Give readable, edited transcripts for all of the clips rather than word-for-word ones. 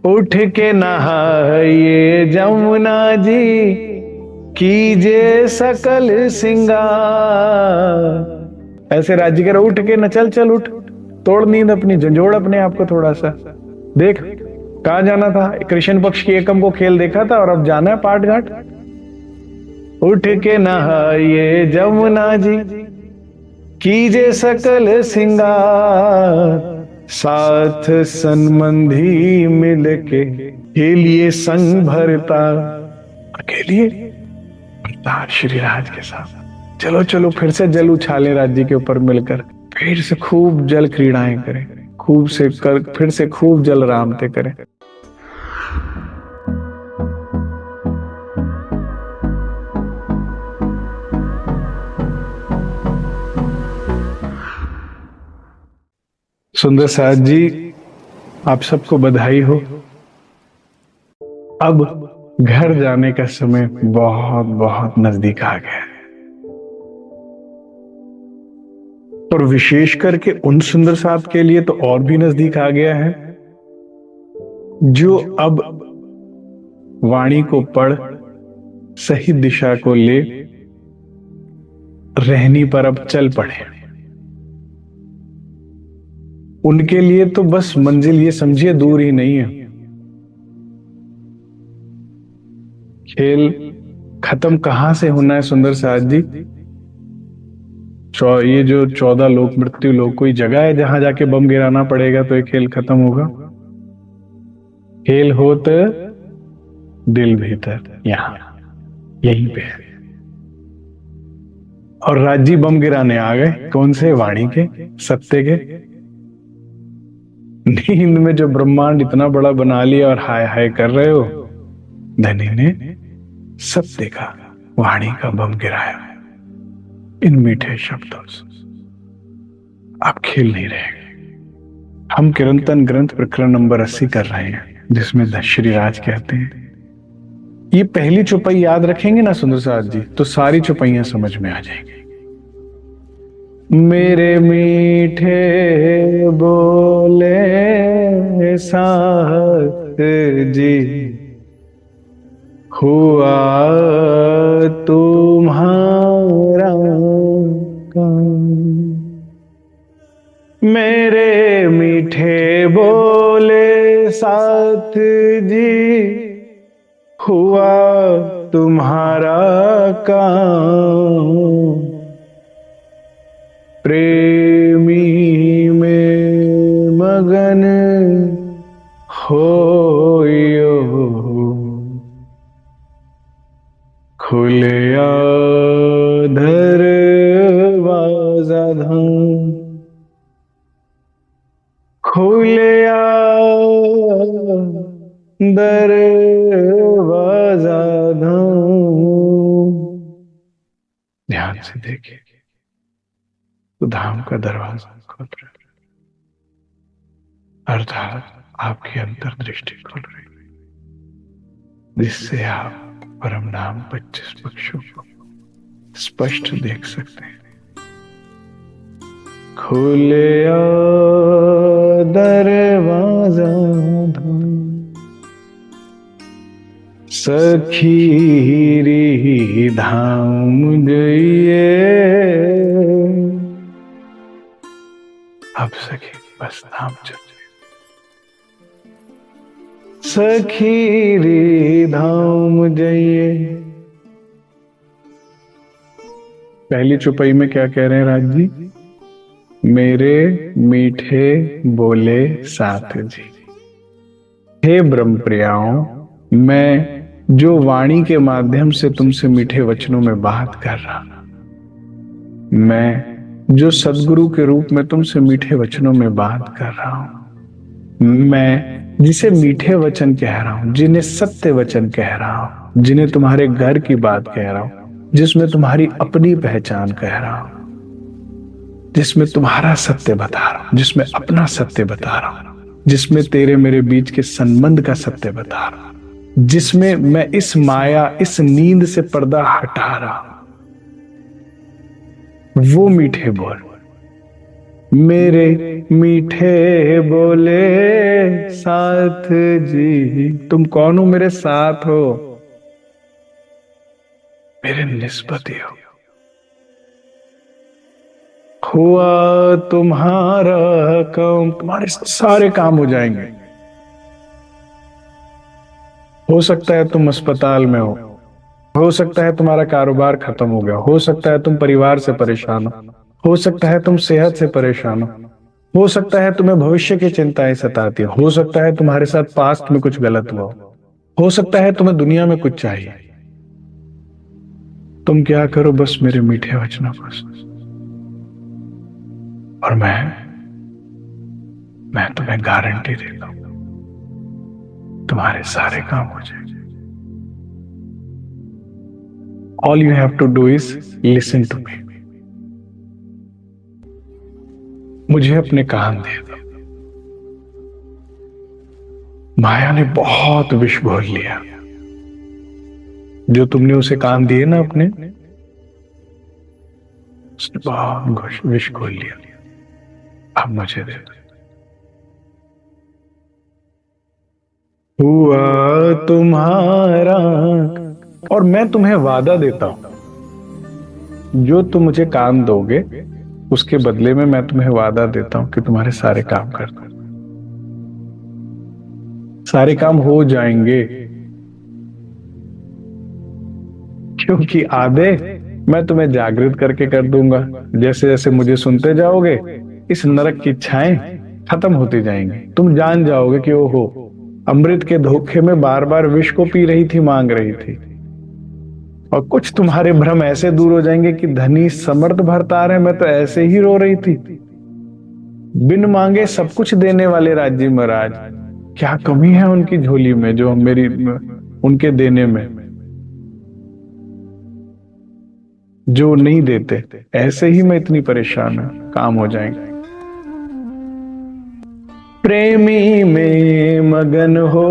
उठ के नहाइए जमुना जी, कीजिए सकल सिंगार। ऐसे राज्य कह रहा उठ के न, चल चल उठ, तोड़ नींद अपनी, झंझोड़ अपने आप को थोड़ा सा। देख कहां जाना था, कृष्ण पक्ष की एकम को खेल देखा था और अब जाना है पाट घाट। उठ के नहाइए जमुना जी, कीजिए सकल सिंगार। साथ संबंधी मिलके खेलिए संग भरता। अकेलिए भरता श्री राज के साथ। चलो चलो फिर से जल उछाले राज्य के ऊपर मिलकर, फिर से खूब जल क्रीड़ाएं करें, खूब से कर, फिर से खूब जल रामते करें। सुंदर साथ जी, आप सबको बधाई हो। अब घर जाने का समय बहुत बहुत नजदीक आ गया है, और विशेष करके उन सुंदर साथ के लिए तो और भी नजदीक आ गया है जो अब वाणी को पढ़ सही दिशा को ले रहनी पर अब चल पड़े। उनके लिए तो बस मंजिल ये समझिए दूर ही नहीं है, खेल खत्म कहां से होना है सुंदर साथ जी। ये जो 14 लोक मृत्यु लोक कोई जगह है जहां जाके बम गिराना पड़ेगा तो ये खेल खत्म होगा? खेल हो तो दिल भीतर, यहां यहीं पे है। और राज्य बम गिराने आ गए, कौन से? वाणी के, सत्य के। नींद में जो ब्रह्मांड इतना बड़ा बना लिया और हाय हाय कर रहे हो, धनी ने सत्य का, वाणी का बम गिराया इन मीठे शब्दों से। आप खेल नहीं रहे। हम किरंतन ग्रंथ प्रकरण नंबर 80 कर रहे हैं, जिसमें श्री राज कहते हैं, ये पहली चौपाई याद रखेंगे ना सुंदर साथ जी, तो सारी चौपाइयां समझ में आ जाएंगी। मेरे मीठे बोले साथ जी, हुआ तुम्हारा काम। मेरे मीठे बोले साथ जी, हुआ तुम्हारा काम। प्रेमी में मगन होइयो, खुलिया दरवाजा धाम, खुलिया दरवाजा धाम। ध्यान से देखिए, तो धाम का दरवाजा खोल रहे, अर्थात आपकी अंतर्दृष्टि खोल रही, जिससे आप परम नाम 25 पक्षों को स्पष्ट देख सकते हैं। खुलिया दरवाजा धाम, सखीरी धाम गइए। अब सखी बस धाम चल, सखीरी धाम जाइए। पहली चौपाई में क्या कह रहे हैं राज जी? मेरे मीठे बोले साथ जी। हे ब्रह्म प्रियाओं, मैं जो वाणी के माध्यम से तुमसे मीठे वचनों में बात कर रहा, मैं जो सदगुरु के रूप में तुमसे मीठे वचनों में बात कर रहा हूं, मैं जिसे मीठे वचन कह रहा हूं, जिन्हें सत्य वचन कह रहा हूं, जिन्हें तुम्हारे घर की बात कह रहा हूं, जिसमें तुम्हारी अपनी पहचान कह रहा हूं, जिसमें तुम्हारा सत्य बता रहा हूं, जिसमें अपना सत्य बता रहा हूं, जिसमें तेरे मेरे बीच के संबंध का सत्य बता रहा हूं, जिसमें मैं इस माया, इस नींद से पर्दा हटा रहा हूं, वो मीठे बोल मेरे मीठे बोले साथ जी। तुम कौन हो? मेरे साथ हो, मेरे निस्बती हो। हुआ तुम्हारा काम, तुम्हारे सारे काम हो जाएंगे। हो सकता है तुम अस्पताल में हो सकता है तुम्हारा कारोबार खत्म हो गया, हो सकता है तुम परिवार से परेशान हो सकता है तुम सेहत से परेशान हो सकता है तुम्हें भविष्य की चिंताएं सताती हो सकता है तुम्हारे साथ पास्ट में कुछ गलत हुआ हो सकता है तुम्हें दुनिया में कुछ चाहिए। तुम क्या करो, बस मेरे मीठे वचनों को और मैं तुम्हें गारंटी देता हूं तुम्हारे सारे काम हो जाएंगे। All you have to do is listen to me. मुझे अपने कान दे दो। माया ने बहुत विष घोल लिया। जो तुमने उसे कान दिए ना अपने, उसने बहुत विष घोल लिया। अब मुझे दे दो। हुआ तुम्हारा, और मैं तुम्हें वादा देता हूं जो तुम मुझे काम दोगे उसके बदले में मैं तुम्हें वादा देता हूं कि तुम्हारे सारे काम कर दूं। सारे काम हो जाएंगे, क्योंकि आधे मैं तुम्हें जागृत करके कर दूंगा। जैसे जैसे मुझे सुनते जाओगे इस नरक की इच्छाएं खत्म होती जाएंगी। तुम जान जाओगे कि ओहो, अमृत के धोखे में बार बार विष को पी रही थी, मांग रही थी। और कुछ तुम्हारे भ्रम ऐसे दूर हो जाएंगे कि धनी समर्थ भरतार है, मैं तो ऐसे ही रो रही थी। बिन मांगे सब कुछ देने वाले राज्य महाराज, क्या कमी है उनकी झोली में जो मेरी उनके देने में जो नहीं देते। ऐसे ही मैं इतनी परेशान हूं, काम हो जाएंगे। प्रेमी में मगन हो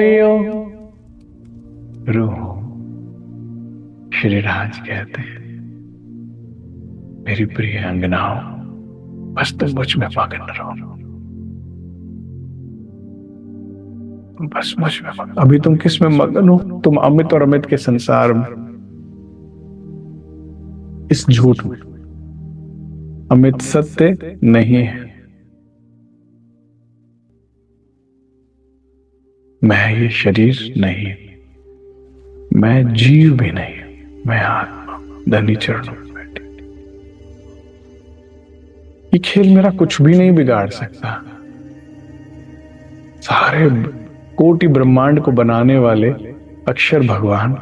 यो रूह, श्री राज कहते हैं मेरी प्रिय अंगनाओं, बस तुम मुझ में मगन रहो। बस मुझ में मगन। अभी तुम किस में मगन हो? तुम अमित और अमित के संसार में, इस झूठ में। अमित सत्य नहीं है। मैं ये शरीर नहीं, मैं जीव भी नहीं, मैं आत्मा धनी चरणों में बैठी। ये खेल मेरा कुछ भी नहीं बिगाड़ सकता। सारे कोटि ब्रह्मांड को बनाने वाले अक्षर भगवान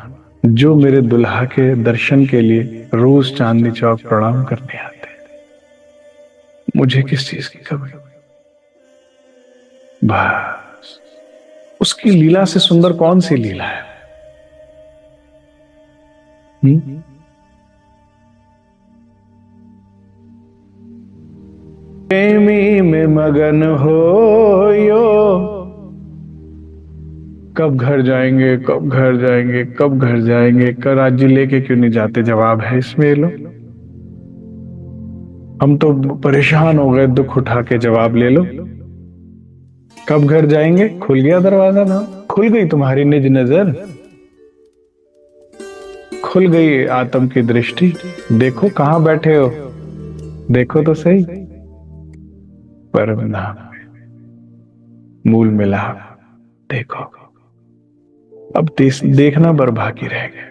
जो मेरे दुल्हा के दर्शन के लिए रोज चांदनी चौक प्रणाम करने आते हैं, मुझे किस चीज की कमी? बस उसकी लीला से सुंदर कौन सी लीला है? प्रेमी में मगन हो यो, कब घर जाएंगे, कब घर जाएंगे, कब घर जाएंगे? कर राज्य लेके क्यों नहीं जाते? जवाब है इसमें लो। हम तो परेशान हो गए, दुख उठा के जवाब ले लो। कब घर जाएंगे? खुल गया दरवाजा ना, खुल गई तुम्हारी निज नजर, खुल गई आत्म की दृष्टि। देखो कहां बैठे हो, देखो तो सही। परम नाम मूल मिलाप देखो। अब देखना बर बाकी रह गए।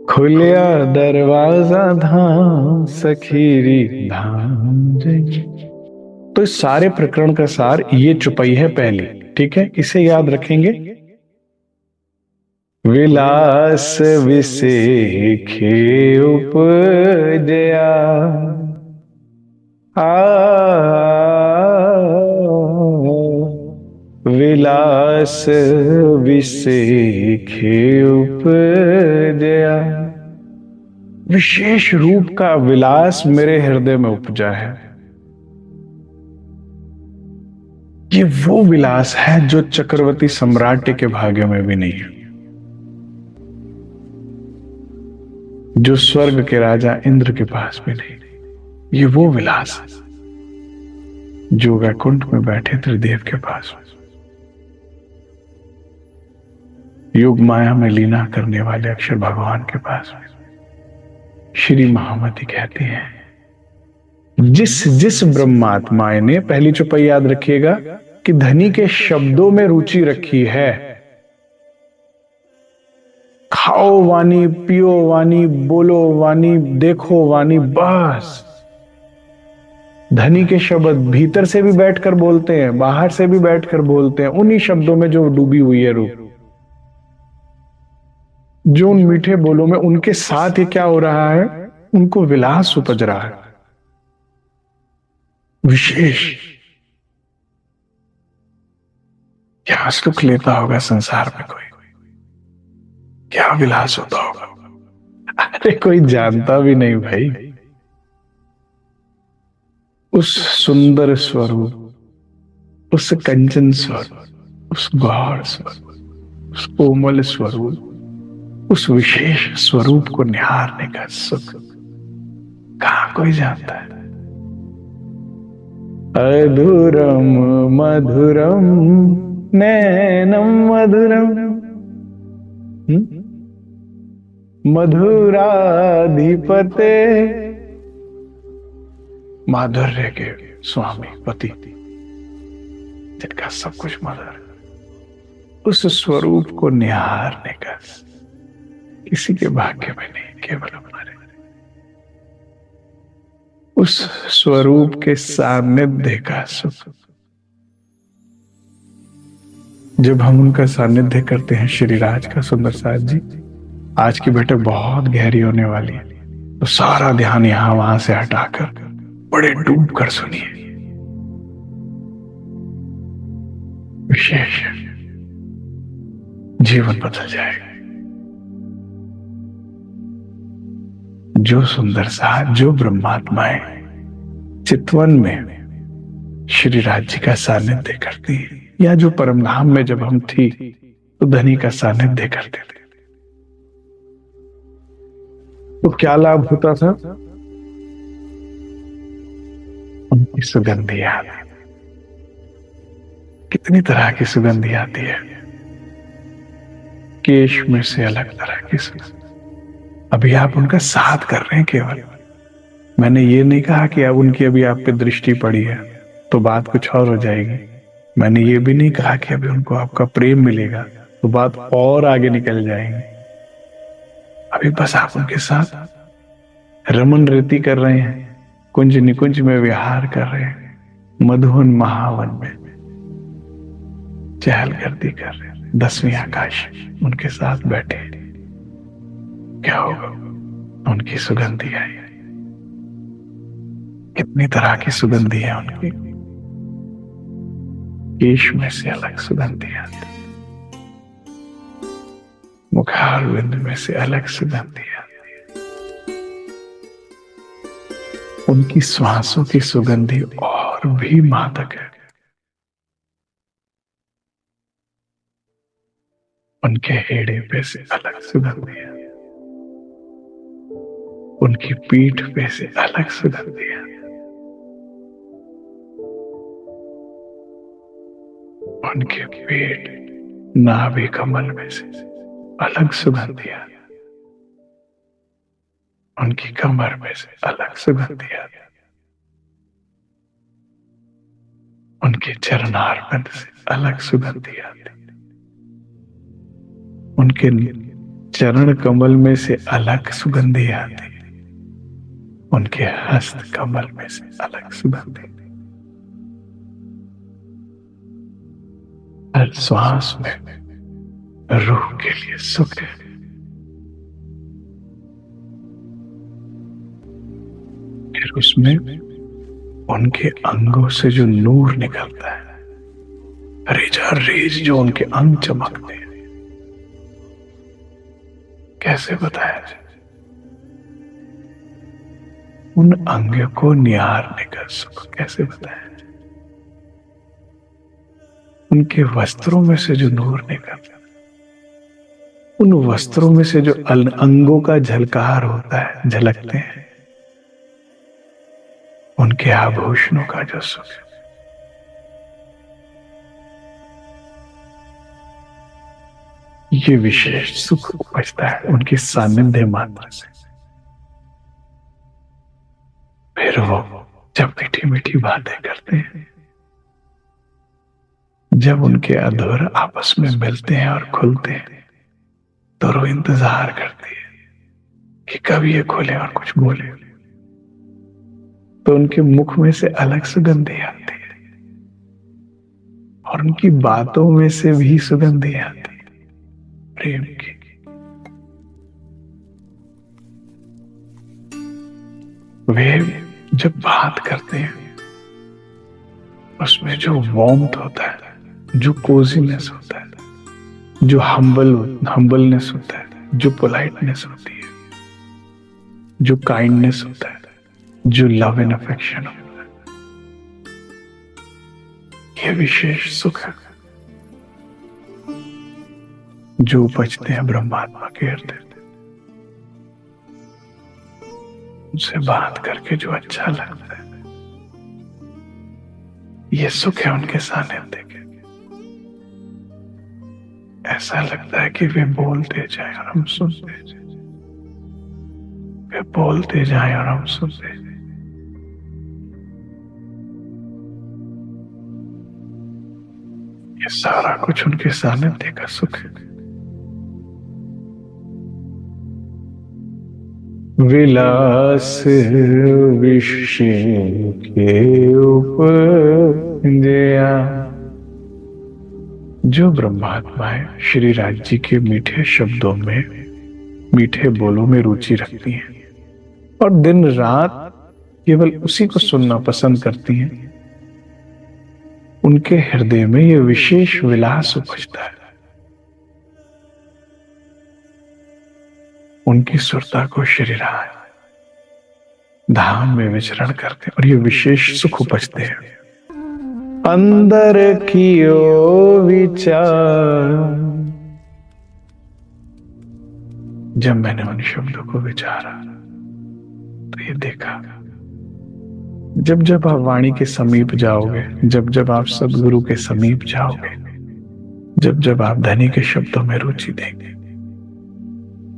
खुलिया दरवाजा धाम सखीरी धाम जय। तो इस सारे प्रकरण का सार ये चुपई है पहली, ठीक है? इसे याद रखेंगे। विलास विसेखे उपजया, विलास विसेखे उपजया। विशेष रूप का विलास मेरे हृदय में उपजा है। ये वो विलास है जो चक्रवर्ती सम्राट के भाग्य में भी नहीं है, जो स्वर्ग के राजा इंद्र के पास भी नहीं। ये वो विलास है जो वैकुंठ में बैठे त्रिदेव के पास, योग माया में लीना करने वाले अक्षर भगवान के पास। श्री महामती कहती हैं, जिस जिस ब्रह्मात्मा ने, पहली चौपाई याद रखिएगा, कि धनी के शब्दों में रुचि रखी है, खाओ वाणी, पियो वाणी, बोलो वाणी, देखो वाणी, बस। धनी के शब्द भीतर से भी बैठकर बोलते हैं, बाहर से भी बैठकर बोलते हैं, उन्हीं शब्दों में जो डूबी हुई है रूह, जो उन मीठे बोलों में उनके साथ ही क्या हो रहा है, उनको विलास उपज रहा है विशेष। क्या सुख लेता होगा संसार में कोई, क्या विलास होता होगा। अरे कोई जानता भी नहीं भाई। उस सुंदर स्वरूप, उस कंचन स्वरूप, उस गौर स्वरूप, उस कोमल स्वरूप, उस विशेष स्वरूप को निहारने का सुख कहां कोई जानता है। अधुरम मधुरम नैनम मधुरम, मधुराधिपते, माधुर्य के स्वामी पति जिनका सब कुछ मधुर, उस स्वरूप को निहारने का किसी के भाग्य में नहीं, केवल हमारे। उस स्वरूप के सानिध्य का सुख, जब हम उनका सानिध्य करते हैं, श्री राज का सुंदर साथ जी, आज की बैठक बहुत गहरी होने वाली है, तो सारा ध्यान यहां वहां से हटाकर बड़े डूब कर सुनिए। विशेष जीवन बदल जाएगा। जो सुंदर सा, जो ब्रह्मात्माएं चितवन में श्री राज्य का सानिध्य करती है, या जो परमधाम में जब हम थी तो धनी का सानिध्य करते थे, तो क्या लाभ होता था? उनकी सुगंधी आती, कितनी तरह की सुगंधी आती है। केश में से अलग तरह की सुगंध। अभी आप उनका साथ कर रहे हैं केवल। मैंने ये नहीं कहा कि अब उनकी अभी आप पे दृष्टि पड़ी है तो बात कुछ और हो जाएगी। मैंने ये भी नहीं कहा कि अभी उनको आपका प्रेम मिलेगा तो बात और आगे निकल जाएगी। अभी बस आप उनके साथ रमन रीति कर रहे हैं, कुंज निकुंज में विहार कर रहे हैं, मधुवन महावन में चहलगर्दी कर रहे हैं, 10वीं आकाश उनके साथ बैठे। क्या होगा? उनकी सुगंधी आई। कितनी तरह की सुगंधी है उनकी। केश में से अलग सुगंधी आती, मुखारविंद में से अलग सुगंधी आती है। उनकी श्वासों की सुगंधी और भी मादक है। उनके हेड़े पे से अलग सुगंधी है, उनकी पीठ पे से अलग सुगंधी है, उनके पेट नाभि कमल में से अलग सुगंधी है, उनकी कमर में से अलग सुगंधी है, उनके चरणारविंद से अलग सुगंधी आती, उनके चरण कमल में से अलग सुगंधी आती, उनके हस्त कमल में से अलग सुगंधी। हर श्वास में रूह के लिए सुख है। फिर उसमें उनके अंगों से जो नूर निकलता है, रेजा रेज जो उनके अंग चमकते हैं, कैसे बताया जाए? उन अंग को निहारने का सुख कैसे बताया जाए? उनके वस्त्रों में से जो नूर निकलता है, उन वस्त्रों में से जो अंगों का झलकार होता है, झलकते हैं, उनके आभूषणों का जो सुख है, ये विशेष सुख उपजता है उनके सानिध्य मात्र से। फिर वो जब मीठी मीठी बातें करते हैं, जब उनके अधूर आपस में मिलते हैं और खुलते हैं, तो वो इंतजार करती है कि कब ये खोले और कुछ बोले। तो उनके मुख में से अलग सुगंधी आती है और उनकी बातों में से भी सुगंधी आती है प्रेम की। वे जब बात करते हैं उसमें जो वार्मथ होता है, जो कोजीनेस होता है, जो हम्बलनेस होता है, जो पोलाइटनेस होती है, जो काइंडनेस होता है, जो लव एंड अफेक्शन होता है, यह विशेष सुख है जो उपजते हैं ब्रह्मात्मा के हृदय। उनसे बात करके जो अच्छा लगता है, ये सुख है उनके सानिध्य के। ऐसा लगता है कि वे बोलते जाएं और हम सुनते जाएं, वे बोलते जाएं और हम सुनते जाएं। ये सारा कुछ उनके सानिध्य का सुख है। विलास विषय के उपजया, जो ब्रह्मात्मा है श्री राज जी के मीठे शब्दों में, मीठे बोलों में रुचि रखती हैं और दिन रात केवल उसी को सुनना पसंद करती हैं, उनके हृदय में यह विशेष विलास उपजता है। उनकी सुरता को श्री राज धाम में विचरण करते और ये विशेष सुख उपजते हैं। अंदर कियो विचार, जब मैंने उन शब्दों को विचारा तो ये देखा, जब जब आप वाणी के समीप जाओगे, जब जब आप सदगुरु के समीप जाओगे, जब जब आप धनी के शब्दों में रुचि देंगे,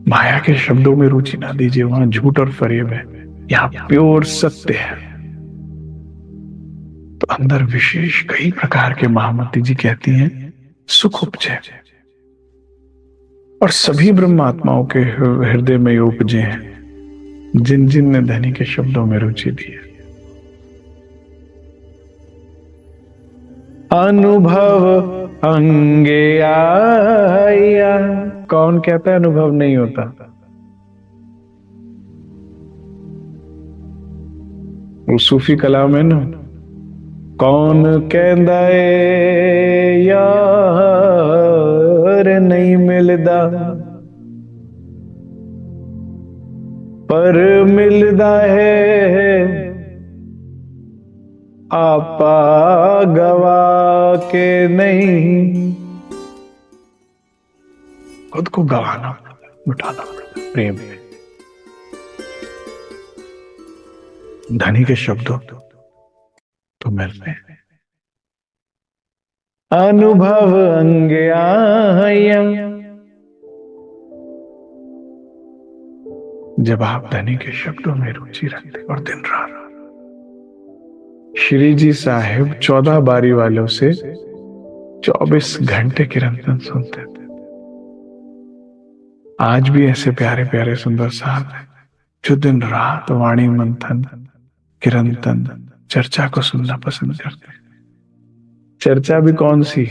माया के शब्दों में रुचि ना दीजिए, वहां झूठ और फरेब है, यहाँ प्योर सत्य है। तो अंदर विशेष कई प्रकार के, महामती जी कहती हैं, सुख उपजे और सभी ब्रह्मात्माओं के हृदय में उपजे हैं जिन जिन ने धनी के शब्दों में रुचि दी है। अनुभव अंगे आया, कौन कहता है अनुभव नहीं होता? वो सूफी कलाम है ना, कौन कहता है यार नहीं मिलदा, पर मिलदा है आपा गवा के नहीं। खुद को गवाना मिटाना पड़ता प्रेम में। धनी के शब्दों तो मिलते हैं। अनुभव अंग आया, जब आप धनी के शब्दों में रुचि रखते और दिन रात श्री जी साहिब 14 बारी वालों से 24 घंटे कीर्तन सुनते थे। आज भी ऐसे प्यारे प्यारे सुंदर साहब हैं जो दिन रात वाणी मंथन, कीर्तन, चर्चा को सुनना पसंद करते हैं। चर्चा भी कौन सी?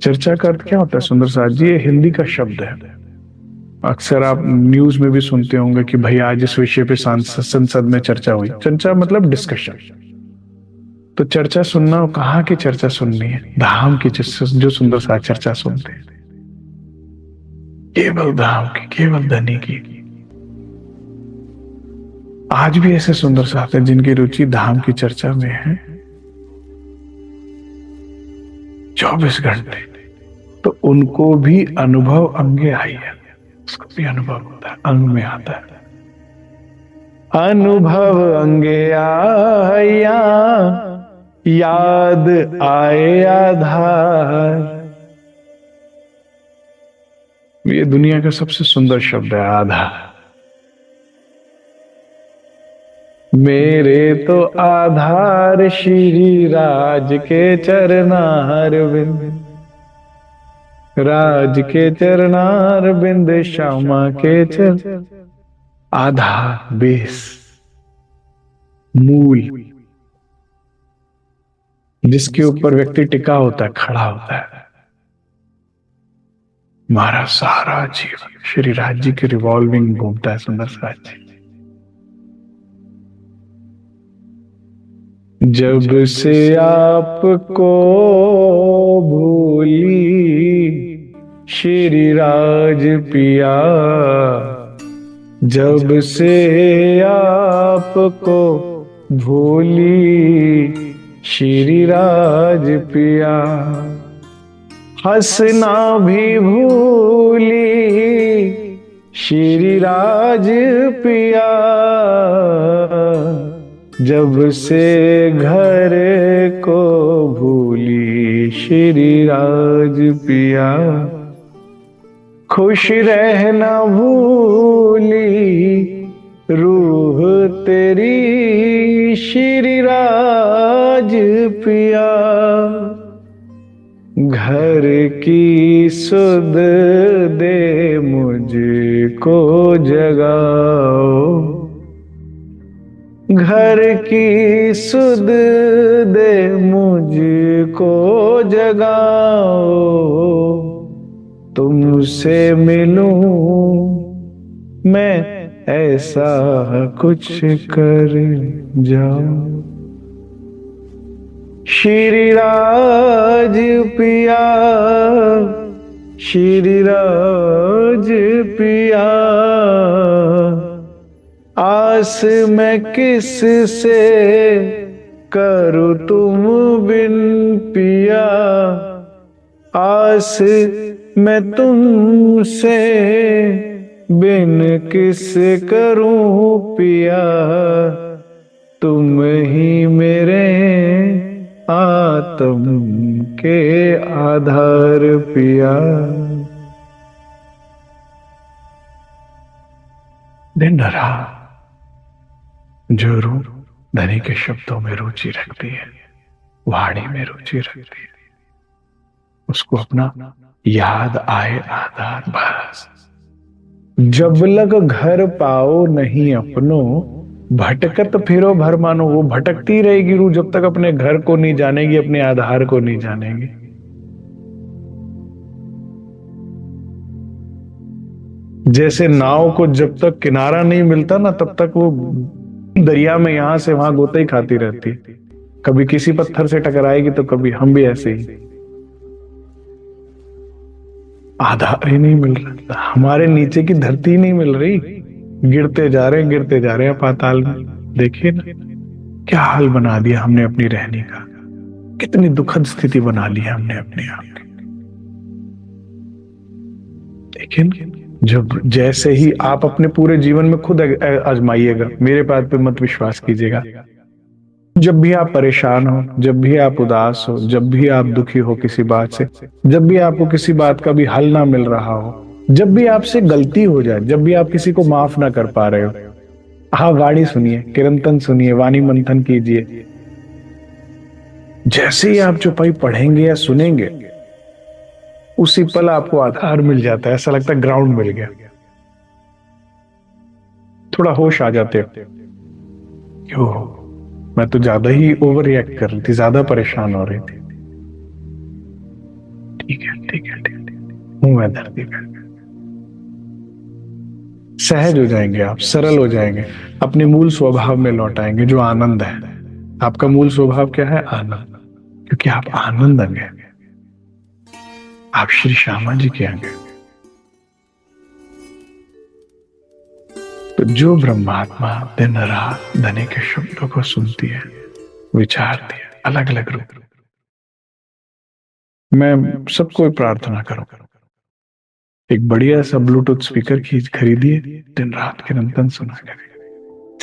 चर्चा का अर्थ क्या होता है सुंदर साहब जी? ये हिंदी का शब्द है। अक्सर आप न्यूज में भी सुनते होंगे कि भाई आज इस विषय पे संसद में चर्चा हुई। चर्चा मतलब डिस्कशन। तो चर्चा सुनना, कहाँ की चर्चा सुननी है? धाम की, जो सुंदर साहब चर्चा सुनते हैं, केवल धाम की, केवल धनी की। आज भी ऐसे सुंदर साहब हैं जिनकी रुचि धाम की चर्चा में है 24 घंटे। तो उनको भी अनुभव अंगे आई है, उसको भी अनुभव होता है, अंग में आता है। अनुभव अंगे आया, याद आए आधार। ये दुनिया का सबसे सुंदर शब्द है, आधार। मेरे तो आधार श्री राज के चरनार बिंद, राज के चरनार बिंद, श्यामा के चर। आधार, बेस, मूल, जिसके ऊपर व्यक्ति टिका होता है, खड़ा होता है। हमारा सारा जीवन श्री राज जी के रिवॉल्विंग घूमता है। सुंदर राज जी, जब से आपको भूली श्री राज पिया, जब से आपको भूली श्री राज पिया, हंसना भी भूली श्री राज पिया, जब से घर को भूली श्री राज पिया, खुश रहना भूली रूह तेरी श्री राज पिया, घर की सुध दे मुझको जगाओ, घर की सुध दे मुझको जगाओ, तुमसे मिलूं मैं ऐसा कुछ कर जाऊं। श्री राज पिया, श्री राज पिया, आस मैं किस से करूं तुम बिन पिया, आस मैं तुमसे बिन किस करूं पिया, तुम ही मेरे आत्म के आधार पिया। दिन रात जो रूह धनी के शब्दों में रुचि रखती है, वाणी में रुचि रखती है, उसको अपना याद आए आधार। बस जब लग घर पाओ नहीं अपनो, भटकत फिरो भर मानो। वो भटकती रहेगी रूह जब तक अपने घर को नहीं जानेगी, अपने आधार को नहीं जानेगी। जैसे नाव को जब तक किनारा नहीं मिलता ना, तब तक वो दरिया में यहां से वहां गोते ही खाती रहती। कभी किसी पत्थर से टकराएगी तो कभी हम भी ऐसे ही। आधार ही नहीं मिल रहा, हमारे नीचे की धरती नहीं मिल रही, गिरते जा रहे हैं, गिरते जा रहे हैं पाताल में। देखिए ना क्या हाल बना दिया हमने अपनी रहने का, कितनी दुखद स्थिति बना ली है हमने अपने आप की। लेकिन जब जैसे ही आप अपने पूरे जीवन में खुद आजमाइएगा, मेरे बात पे मत विश्वास कीजिएगा। जब भी आप परेशान हो, जब भी आप उदास हो, जब भी आप दुखी हो किसी बात से, जब भी आपको किसी बात का भी हल ना मिल रहा हो, जब भी आपसे गलती हो जाए, जब भी आप किसी को माफ ना कर पा रहे हो, हाँ वाणी सुनिए, किरंतन सुनिए, वाणी मंथन कीजिए। जैसे ही आप चौपाई पढ़ेंगे या सुनेंगे, उसी पल आपको आधार मिल जाता है। ऐसा लगता है ग्राउंड मिल गया, थोड़ा होश आ जाते हो। क्यों, मैं तो ज्यादा ही ओवर रिएक्ट कर रही थी, ज्यादा परेशान हो रही थी। ठीक है ठीक है ठीक है, हूं मैं धरती पर। सहज हो जाएंगे आप, सरल हो जाएंगे, अपने मूल स्वभाव में लौट आएंगे जो आनंद है। आपका मूल स्वभाव क्या है? आनंद। क्योंकि आप आनंद अंग हैं, आप श्री श्यामा जी के अंग हैं। तो जो ब्रह्मात्मा दिन रात धनी के शब्दों को सुनती है, विचारती है, अलग अलग रूप। मैं सबको प्रार्थना करूं, एक बढ़िया सा ब्लूटूथ स्पीकर खरीदिए, दिन रात किरंतन सुना करें।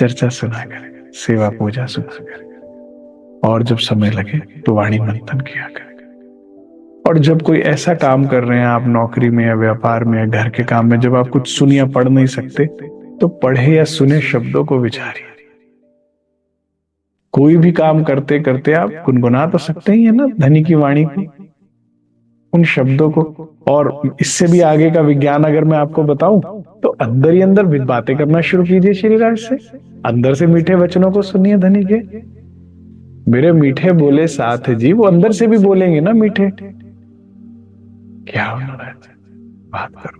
चर्चा सुना करें, सेवा पूजा सुना करें, और जब समय लगे तो वाणी मंथन किया करें। और जब कोई ऐसा काम कर रहे हैं आप, नौकरी में या व्यापार में या घर के काम में, जब आप कुछ सुन या पढ़ नहीं सकते, तो पढ़े या सुने शब्दों को विचारिए। कोई भी काम करते करते आप गुनगुना तो सकते ही है ना धनी की वाणी को, उन शब्दों को। और इससे भी आगे का विज्ञान अगर मैं आपको बताऊं, तो अंदर ही अंदर बातें करना शुरू कीजिए श्री राज से। अंदर से मीठे वचनों को सुनिए धनी के। मेरे मीठे बोले साथ जी, वो अंदर से भी बोलेंगे ना मीठे। क्या होना है, बात करो।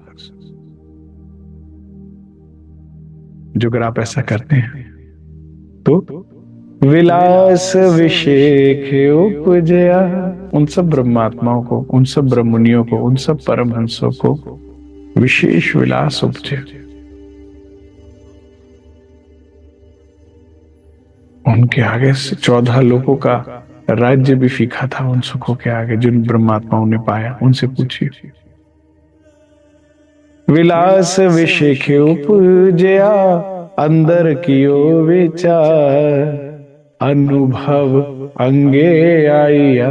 जो अगर आप ऐसा करते हैं तो विलास विषेक उपजया, उन सब ब्रह्मात्माओं को, उन सब ब्रह्मणियों को, उन सब परमहंसों को विशेष विलास उपजे। उनके आगे से 14 लोगों का राज्य भी फीका था उन सुखों के आगे, जिन ब्रह्मात्माओं ने पाया। उनसे पूछिए। विलास विषेक उपजया, अंदर कियो विचार, अनुभव अंगे आया।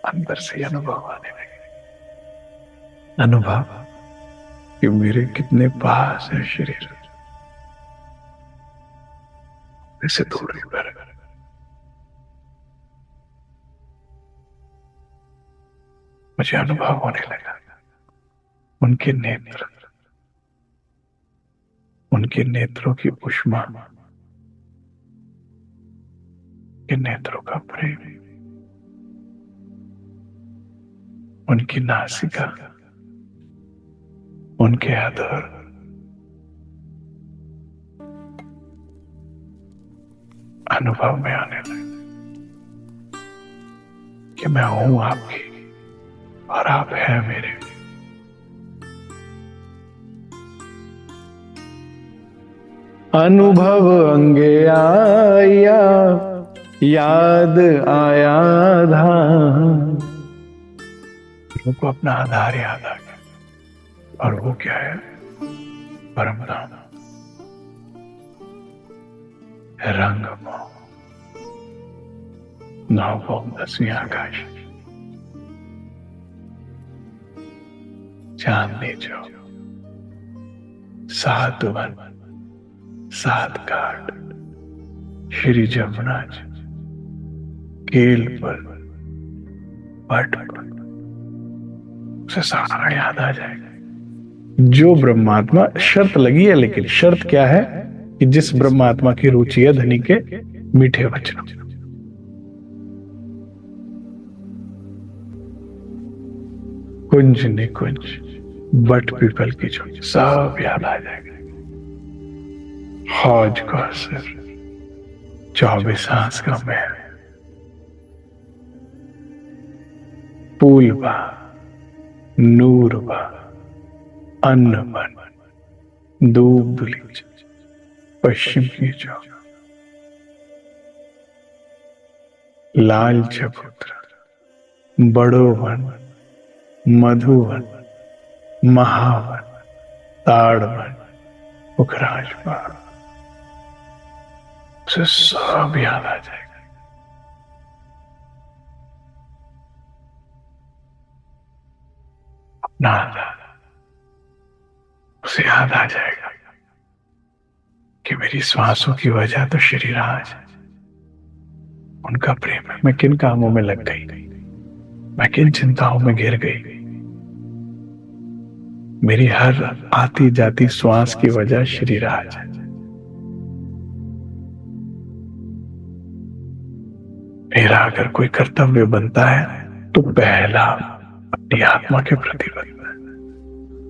अंदर से अनुभव आने लगे, अनुभव कि मेरे कितने पास है शरीर, इससे दूरी पर। मुझे अनुभव होने लगा उनके नेत्र, उनके नेत्रों की ऊष्मा, के नेत्रों का प्रेम, उनकी नासिका, उनके आदर, अनुभव में आने लगे कि मैं हूं आपकी और आप हैं मेरे। अनुभव अंगे आया, याद आया धाम। को अपना आधार याद आ गया, और वो क्या है? परम धाम, रंग मोह, नौ 10वीं आकाश, चांदनी जो, 7 वन, 7 घाट, श्री जमुना जी, केल पर, पट पर, उसे सारा याद आ जाएगा। जो ब्रह्मात्मा, शर्त लगी है, लेकिन शर्त क्या है कि जिस ब्रह्मात्मा की रुचि है धनी के मीठे वचनों, कुंज निकुंज, बट पीपल की चोटी, सब याद आ जाएगा। हौज का असर, 24 आंस का महल, पूलबा, नूरबा, अन्नबन, दूब दुलीच, पश्चिम की चौक, लाल चबूतरा, बड़ो वन, मधुवन, महावन, ताड़वन, पुखराज पहाड़, उसे सब याद आ जाएगा। अपना उसे याद आ जाएगा कि मेरी श्वासों की वजह तो श्री राज, उनका प्रेम है। मैं किन कामों में लग गई, मैं किन चिंताओं में घिर गई, मेरी हर आती जाती श्वास की वजह श्री राज है। मेरा अगर कोई कर्तव्य बनता है तो पहला अपनी आत्मा के प्रति बनता है,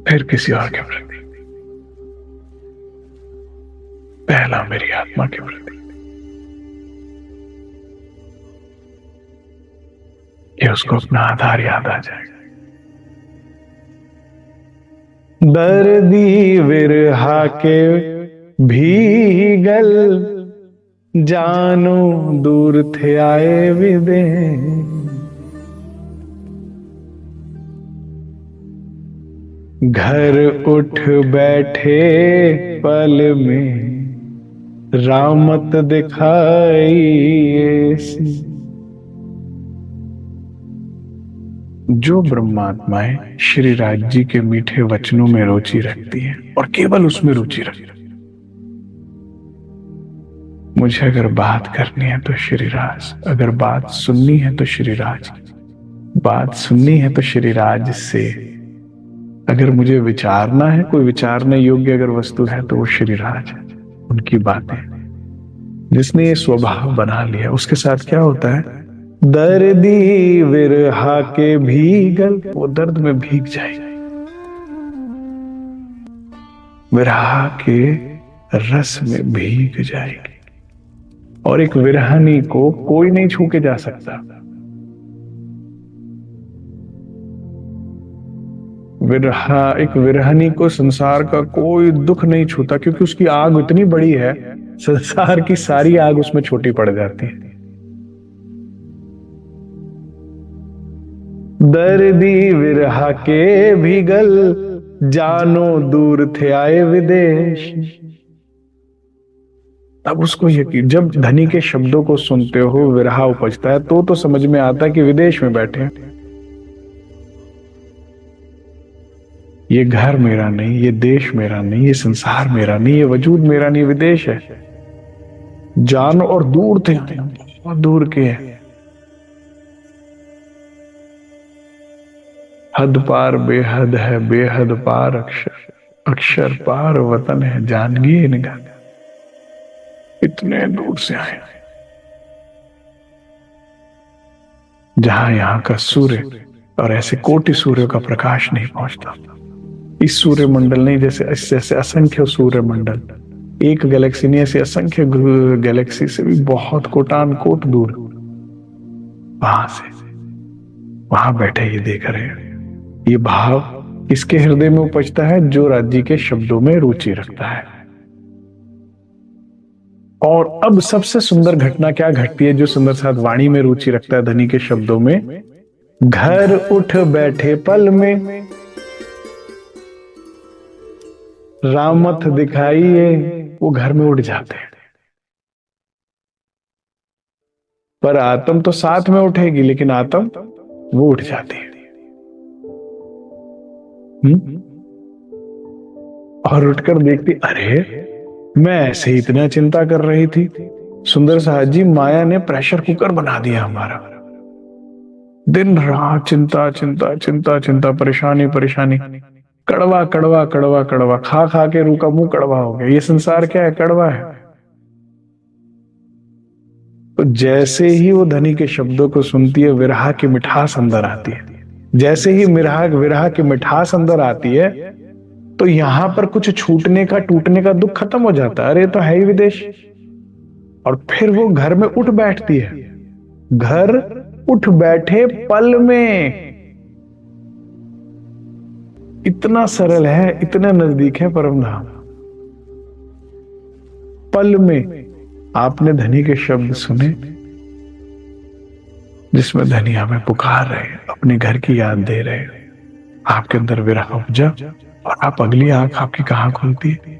फिर किसी और के प्रति। पहला मेरी आत्मा के प्रति, ये उसको अपना आधार याद आ जाएगा। दर्दी विरहा के भीगल, जानो दूर थे आए विदे, घर उठ बैठे पल में, रामत दिखाई ऐसी। जो ब्रह्मात्माएं श्री राज जी के मीठे वचनों में रुचि रखती हैं और केवल उसमें रुचि रखती हैं, मुझे अगर बात करनी है तो श्री राज, अगर बात सुननी है तो श्री राज, बात सुननी है तो श्री राज से, अगर मुझे विचारना है, कोई विचारने योग्य अगर वस्तु है तो वो श्री राज है। उनकी बातें, जिसने ये स्वभाव बना लिया उसके साथ क्या होता है, दर्दी विरहा के भीगल, वो दर्द में भीग जाएगी, विरहा के रस में भीग जाएगी। और एक विरहानी को कोई नहीं छू के जा सकता। एक विरहानी को संसार का कोई दुख नहीं छूता, क्योंकि उसकी आग इतनी बड़ी है, संसार की सारी आग उसमें छोटी पड़ जाती है। दर्दी विरहा के भीगल, जानो दूर थे आए विदेश। अब उसको यकीन, जब धनी के शब्दों को सुनते हो, विरहा उपजता है, तो समझ में आता है कि विदेश में बैठे हैं। ये घर मेरा नहीं, ये देश मेरा नहीं, ये संसार मेरा नहीं, ये वजूद मेरा नहीं, विदेश है। जान और दूर थे, बहुत दूर के हैं। हद पार बेहद है, बेहद पार अक्षर, अक्षर पार वतन है, जानगी निगाह, इतने दूर से आए जहां यहां का सूर्य और ऐसे कोटि सूर्यों का प्रकाश नहीं पहुंचता। इस सूर्य मंडल नहीं, जैसे असंख्य सूर्य मंडल, एक गैलेक्सी नहीं, ऐसे असंख्य गैलेक्सी से भी बहुत कोटान कोट दूर, वहां से वहां बैठे ये देख रहे हैं। ये भाव इसके हृदय में उपजता है जो राज्य के शब्दों में रुचि रखता है। और अब सबसे सुंदर घटना क्या घटती है, जो सुंदर साथ वाणी में रुचि रखता है, धनी के शब्दों में, घर उठ बैठे पल में, रामथ दिखाइए, वो घर में उठ जाते हैं। पर आत्म तो साथ में उठेगी, लेकिन आत्म वो उठ जाती है। और उठकर देखती, अरे मैं ऐसे ही इतना चिंता कर रही थी, सुंदर साहब जी माया ने प्रेशर कुकर बना दिया हमारा। दिन रात चिंता चिंता चिंता चिंता, परेशानी परेशानी, कड़वा कड़वा कड़वा कड़वा, खा खा के रूह का मुंह कड़वा हो गया। ये संसार क्या है, कड़वा है। तो जैसे ही वो धनी के शब्दों को सुनती है, विरहा की मिठास अंदर आती है। जैसे ही विरहा की मिठास अंदर आती है, तो यहां पर कुछ छूटने का, टूटने का दुख खत्म हो जाता है। अरे तो है ही विदेश। और फिर वो घर में उठ बैठती है। घर उठ बैठे पल में, इतना सरल है, इतना नजदीक है परम धाम। पल में आपने धनी के शब्द सुने, जिसमें धनी हमें पुकार रहे, अपने घर की याद दे रहे, आपके अंदर विरह उपजा, और आप अगली आंख आपकी कहां खुलती है,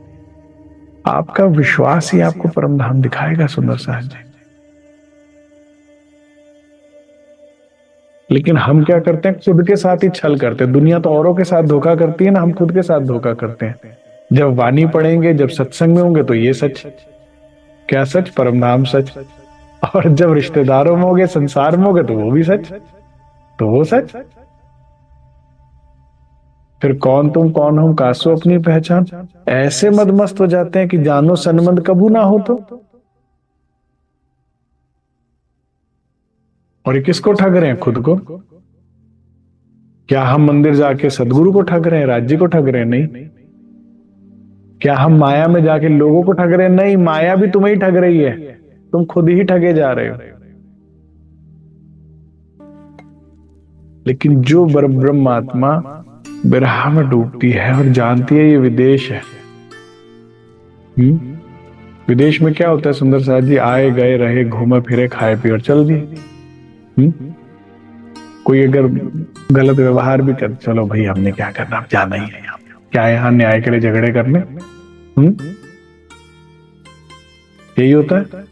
आपका विश्वास ही आपको परम धाम दिखाएगा। सुंदर साहब जी, लेकिन हम क्या करते हैं, खुद के साथ ही छल करते हैं। दुनिया तो औरों के साथ धोखा करती है ना, हम खुद के साथ धोखा करते हैं। जब वाणी पढ़ेंगे, जब सत्संग में होंगे तो ये सच, क्या सच, परम धाम सच। और जब रिश्तेदारों में होगे, संसार में होगे, तो वो भी सच, तो वो सच। फिर कौन तुम कौन हम, कासो अपनी पहचान। ऐसे मदमस्त हो जाते हैं कि जानो सनमंद कबू ना हो। तो और ये किसको ठग रहे हैं, खुद को। क्या हम मंदिर जाके सदगुरु को ठग रहे हैं, राज्य को ठग रहे हैं? नहीं। क्या हम माया में जाके लोगों को ठग रहे हैं? नहीं, माया भी तुम्हें ही ठग रही है, तुम खुद ही ठगे जा रहे हो। लेकिन जो ब्रह्मात्मा विरह में डूबती है और जानती है ये विदेश है। विदेश में क्या होता है सुंदर साहब जी, आए गए रहे, घूमे फिरे, खाए पिए और चल दिए। कोई अगर गलत व्यवहार भी कर, चलो भाई हमने क्या करना, अब जाना ही है, क्या यहाँ न्याय के लिए झगड़े करने। यही होता है।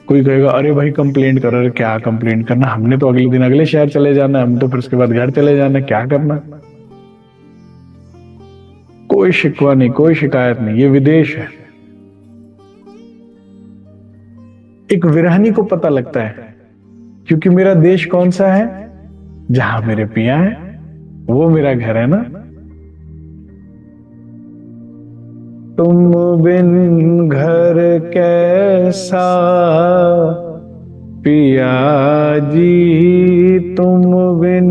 कोई कहेगा अरे भाई कंप्लेंट कर, अरे क्या कंप्लेंट करना, हमने तो अगले दिन अगले शहर चले जाना है, हम तो फिर उसके बाद घर चले जाना है, क्या करना। कोई शिकवा नहीं, कोई शिकायत नहीं, ये विदेश है। एक विरहनी को पता लगता है, क्योंकि मेरा देश कौन सा है, जहां मेरे पिया है, वो मेरा घर है ना। तुम बिन घर कैसा पिया जी, तुम बिन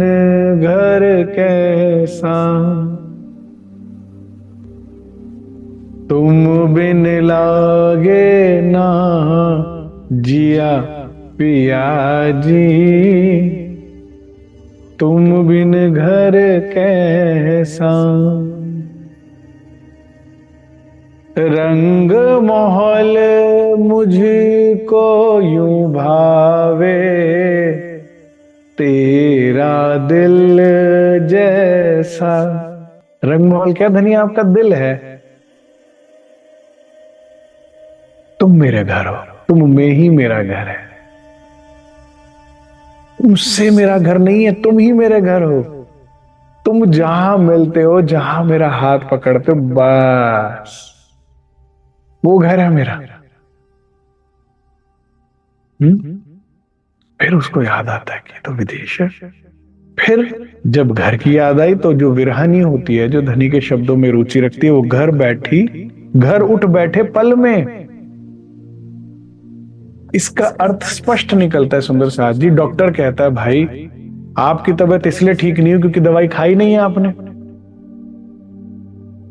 घर कैसा, तुम बिन लागे ना जिया पिया जी, तुम बिन घर कैसा। रंग मोहल मुझको यूं भावे, तेरा दिल जैसा। रंग मोहल क्या धनिया आपका दिल है। तुम मेरे घर हो, तुम में ही मेरा घर है। मुझसे मेरा घर नहीं है, तुम ही मेरे घर हो। तुम जहां मिलते हो, जहां मेरा हाथ पकड़ते हो, बस वो घर है मेरा। फिर उसको याद आता है कि तो विदेश है। फिर जब घर की याद आई तो जो विरहानी होती है, जो धनी के शब्दों में रुचि रखती है, वो घर उठ बैठे पल में। इसका अर्थ स्पष्ट निकलता है सुंदर साथ जी। डॉक्टर कहता है भाई आपकी तबीयत इसलिए ठीक नहीं हुई क्योंकि दवाई खाई नहीं है आपने।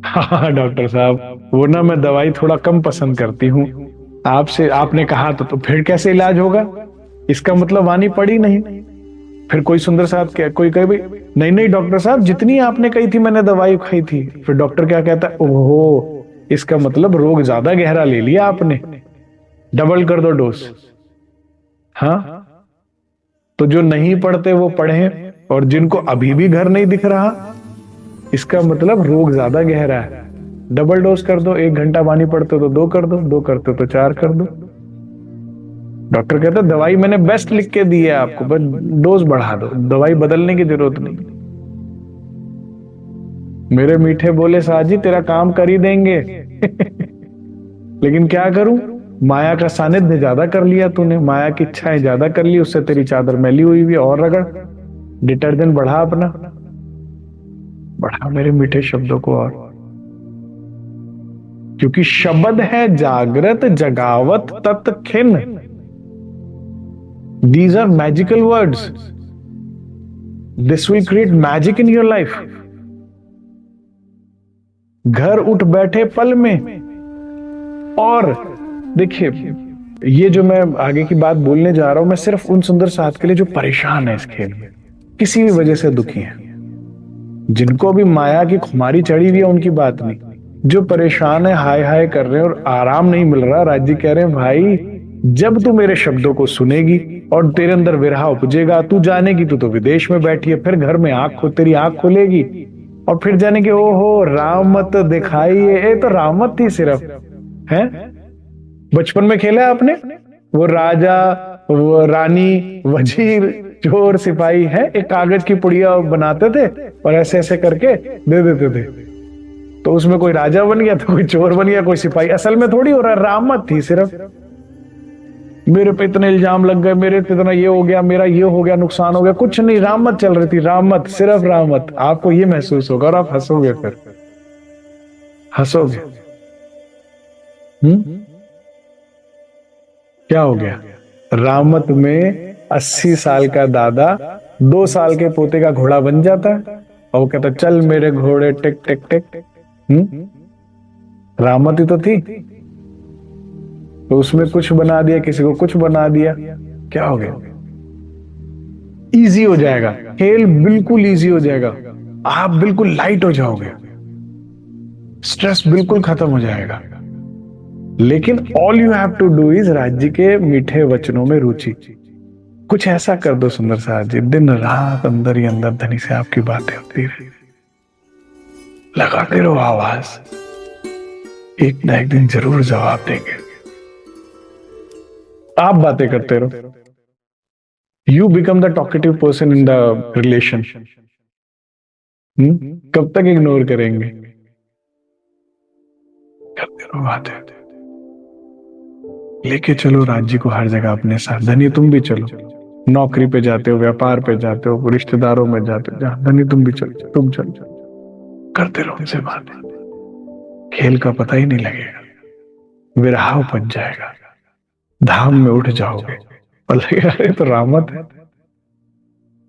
हाँ डॉक्टर साहब, वो ना मैं दवाई थोड़ा कम पसंद करती हूँ, आपसे आपने कहा तो फिर कैसे इलाज होगा, इसका मतलब वानी पड़ी नहीं। फिर कोई सुंदर साहब क्या, कोई कहे भाई नहीं नहीं डॉक्टर साहब, जितनी आपने कही थी मैंने दवाई खाई थी। फिर डॉक्टर क्या कहता है, ओहो इसका मतलब रोग ज्यादा गहरा ले लिया आपने, डबल कर दो डोज। हाँ तो जो नहीं पढ़ते वो पढ़े, और जिनको अभी भी घर नहीं दिख रहा, इसका मतलब रोग ज्यादा गहरा है, डबल डोज कर दो। 1 घंटा पानी पड़ते तो 2 कर दो, 2 करते तो 4 कर दो। डॉक्टर कहता है दवाई मैंने बेस्ट लिख के दी है आपको, बस डोज बढ़ा दो, दवाई बदलने की जरूरत नहीं। मेरे मीठे बोले साजी तेरा काम कर ही देंगे लेकिन क्या करूं, माया का सानिध्य ज्यादा कर लिया तूने, माया की इच्छाएं ज्यादा कर ली, उससे तेरी चादर मैली हुई भी। और रगड़, डिटर्जेंट बढ़ा अपना, बढ़ा मेरे मीठे शब्दों को। और क्योंकि शब्द है जागृत जगावत तत्खिन, these are magical words, this will create magic in your life. घर उठ बैठे पल में। और देखिए ये जो मैं आगे की बात बोलने जा रहा हूं, मैं सिर्फ उन सुंदर साथ के लिए जो परेशान है इस खेल में, किसी भी वजह से दुखी हैं, जिनको भी माया की खुमारी चढ़ी हुई है उनकी बात नहीं, जो परेशान है, हाय हाय कर रहे हैं और आराम नहीं मिल रहा। राज्य कह रहे हैं भाई जब तू मेरे शब्दों को सुनेगी और तेरे अंदर विरह उपजेगा, तू जानेगी तू तो विदेश में बैठी है, फिर घर में तेरी आंख खुलेगी और फिर जाने के ओहो रामत दिखाई, ये तो रामत थी सिर्फ है। बचपन में खेला है आपने, वो राजा, वो रानी, वजीर, चोर, सिपाही है, एक कागज की पुड़िया बनाते थे और ऐसे ऐसे करके दे देते थे, तो उसमें कोई राजा बन गया तो कोई चोर बन गया, कोई सिपाही। असल में थोड़ी हो रहा, रामत थी सिर्फ। मेरे पे इतने इल्जाम लग गए, मेरे पे इतना ये हो गया, मेरा ये हो गया, नुकसान हो गया, कुछ नहीं, रामत चल रही थी, रामत, सिर्फ रामत। आपको ये महसूस होगा और आप हंसोगे, फिर हंसोगे। क्या हो गया, रामत में 80 साल का दादा 2 साल के पोते का घोड़ा बन जाता है और वो कहता चल मेरे घोड़े टिक टिक टिक। रामत ही तो थी, तो उसमें कुछ बना दिया, किसी को कुछ बना दिया, क्या हो गया, इजी हो जाएगा खेल, बिल्कुल इजी हो जाएगा, आप बिल्कुल लाइट हो जाओगे, स्ट्रेस बिल्कुल खत्म हो जाएगा। लेकिन all you have to do is राज्य के मीठे वचनों में रुचि। कुछ ऐसा कर दो सुंदर साथ जी, दिन रात अंदर ही अंदर धनी से आपकी बातें होती रहे, लगाते रहो आवाज, एक ना एक दिन जरूर जवाब देंगे। आप बातें करते रहो, you become the talkative person in the relation. कब तक इग्नोर करेंगे? करते रहो बातें, लेके चलो राज्य को हर जगह अपने साथ। धनी तुम भी चलो, नौकरी पे जाते हो, व्यापार पे जाते हो, रिश्तेदारों में जाते हो, जहां धनी तुम भी चलो, तुम चलो, करते रहो उनसे बातें। खेल का पता ही नहीं लगेगा, विरहाव बन जाएगा, धाम में उठ जाओगे और लगेगा अरे तो रामत है,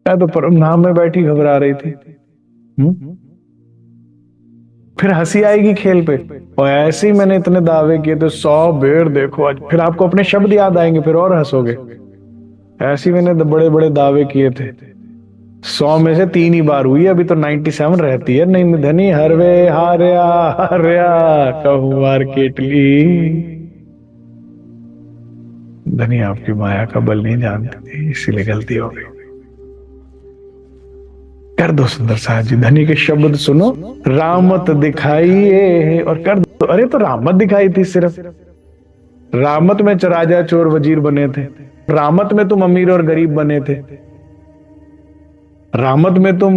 मैं तो परम धाम में बैठी घबरा रही थी। फिर हंसी आएगी खेल पे, और ऐसे ही मैंने इतने दावे किए थे, 100 बेर देखो आज, फिर आपको अपने शब्द याद आएंगे, फिर और हंसोगे। ऐसे ही मैंने बड़े बड़े दावे किए थे, 100 में से 3 ही बार हुई, अभी तो 97 रहती है। नहीं धनी हरवे हार्या हार्या कहूं मार केटली। धनी आपकी माया का बल नहीं जानती थी, इसीलिए गलती हो गई। कर दो सुंदर साहब जी, धनी के शब्द सुनो, रामत दिखाइए और कर दो। अरे तो रामत दिखाई थी सिर्फ, रामत में राजा चोर वजीर बने थे, रामत में तुम अमीर और गरीब बने थे, रामत में तुम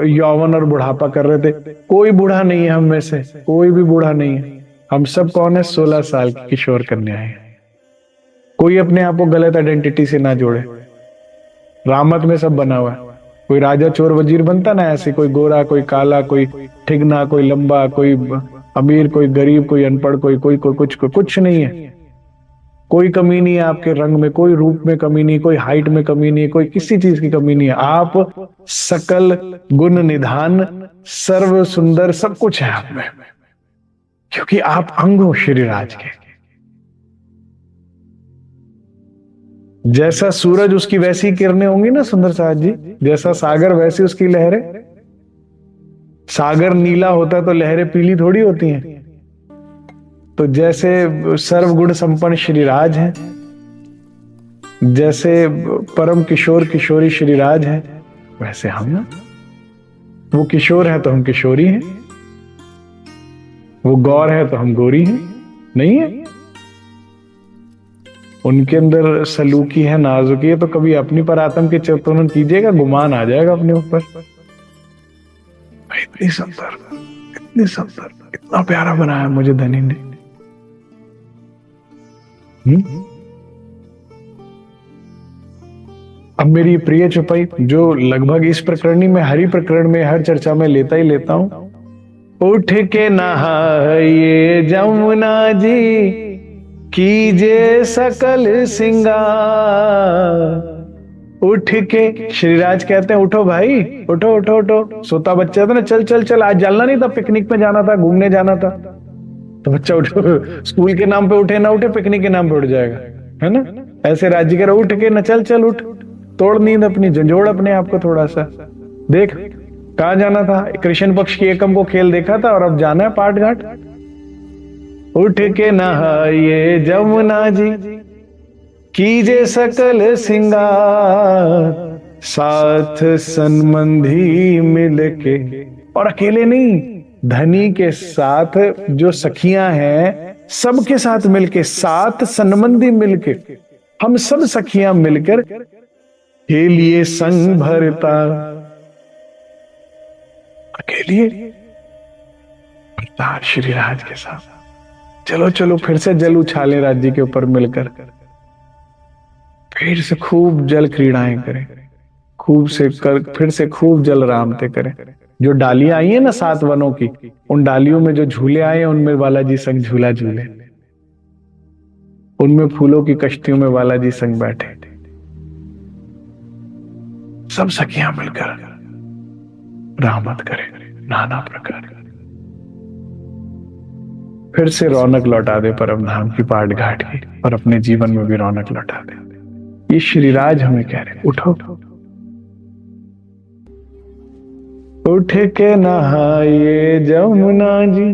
यौवन और बुढ़ापा कर रहे थे। कोई बूढ़ा नहीं है हम में से, कोई भी बूढ़ा नहीं है। हम सब कौन है? 16 साल की किशोर कन्याएं हैं। कोई अपने आप को गलत आइडेंटिटी से ना जोड़े, रामत में सब बना हुआ है। कोई राजा चोर वजीर बनता ना ऐसे, कोई गोरा, कोई काला, कोई ठिगना, कोई लंबा, कोई अमीर, कोई गरीब, कोई अनपढ़, कोई कुछ नहीं है। कोई कमी नहीं है आपके रंग में, कोई रूप में कमी नहीं, कोई हाइट में कमी नहीं, कोई किसी चीज की कमी नहीं है। आप सकल गुण निधान, सर्व सुंदर, सब कुछ है आप में, क्योंकि आप अंग हो श्रीराज के। जैसा सूरज उसकी वैसी किरणें होंगी ना सुंदर साहब जी, जैसा सागर वैसी उसकी लहरें। सागर नीला होता तो लहरें पीली थोड़ी होती हैं। तो जैसे सर्वगुण संपन्न श्रीराज हैं, जैसे परम किशोर किशोरी श्रीराज हैं, वैसे हम ना। वो किशोर है तो हम किशोरी हैं, वो गौर है तो हम गोरी हैं, नहीं है? उनके अंदर सलूकी है, नाजुकी है, तो कभी अपनी पर आत्म के चित्तन कीजिएगा, गुमान आ जाएगा अपने ऊपर। इतनी सुंदर, इतनी सुंदर, इतना प्यारा बनाया मुझे धनी ने। अब मेरी प्रिय चौपाई, जो लगभग इस प्रकरणी में, हरि प्रकरण में, हर चर्चा में लेता ही लेता हूं। उठ के नहाइए जमुना जी, कीजे सकल सिंगार। उठ के श्रीराज कहते हैं, उठो भाई, उठो उठो उठो। सोता बच्चा था ना, चल चल चल, आज जाना नहीं था, पिकनिक पे जाना था, घूमने जाना था। तो बच्चा उठो, स्कूल के नाम पे उठे ना उठे, पिकनिक के नाम पे उठ जाएगा, है ना? ऐसे राज्य कह रहा, उठ के ना, चल चल उठ, तोड़ नींद अपनी, झंझोड़ अपने आप को थोड़ा सा। देख कहां जाना था, कृष्ण पक्ष की एकम को खेल देखा था, और अब जाना है पाट घाट। उठ के नहाइए जमुना जी, कीजे सकल सिंगार, साथ संबंधी मिलके। और अकेले नहीं, धनी के साथ जो सखियां हैं, सबके साथ मिलके, साथ संबंधी मिलके, हम सब सखियां मिलकर के लिए संग भरता। अकेले भरता श्रीराज के साथ। चलो चलो फिर से जल उछालें राज्य के ऊपर मिलकर, फिर से खूब जल क्रीड़ाएं करें, फिर से खूब जल रामते करें। जो डालियां आई है ना 7 वनों की, उन डालियों में जो झूले आए हैं, उनमें बालाजी संग झूला झूले, उनमें फूलों की कश्तियों में बालाजी संग बैठे, सब सखियां मिलकर रामत करें नाना प्रकार। फिर से रौनक लौटा दे परम धाम की, पाट घाट की, और अपने जीवन में भी रौनक लौटा दे। ये श्रीराज हमें कह रहे, उठो, उठ के नहाइए जमुना जी।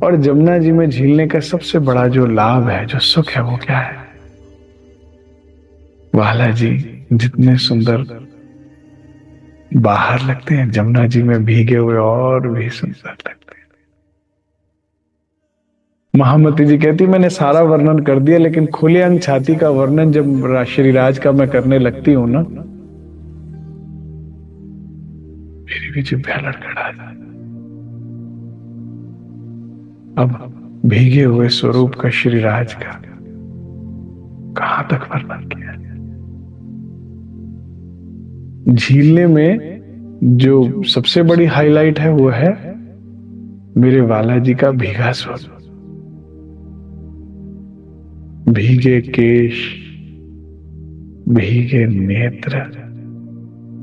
और जमुना जी में झीलने का सबसे बड़ा जो लाभ है, जो सुख है, वो क्या है? बालाजी जितने सुंदर बाहर लगते हैं, जमुना जी में भीगे हुए और भी सुंदर लगते हैं। महामती जी कहती मैंने सारा वर्णन कर दिया, लेकिन खुले अंग छाती का वर्णन जब श्री राज का मैं करने लगती हूं ना, मेरी भी जिभ लड़खड़ा जाती। अब भीगे हुए स्वरूप का श्री राज का कहां तक वर्णन किया। झीलने में जो सबसे बड़ी हाईलाइट है वो है मेरे बालाजी का भीगा स्वरूप, भीगे केश, भीगे नेत्र,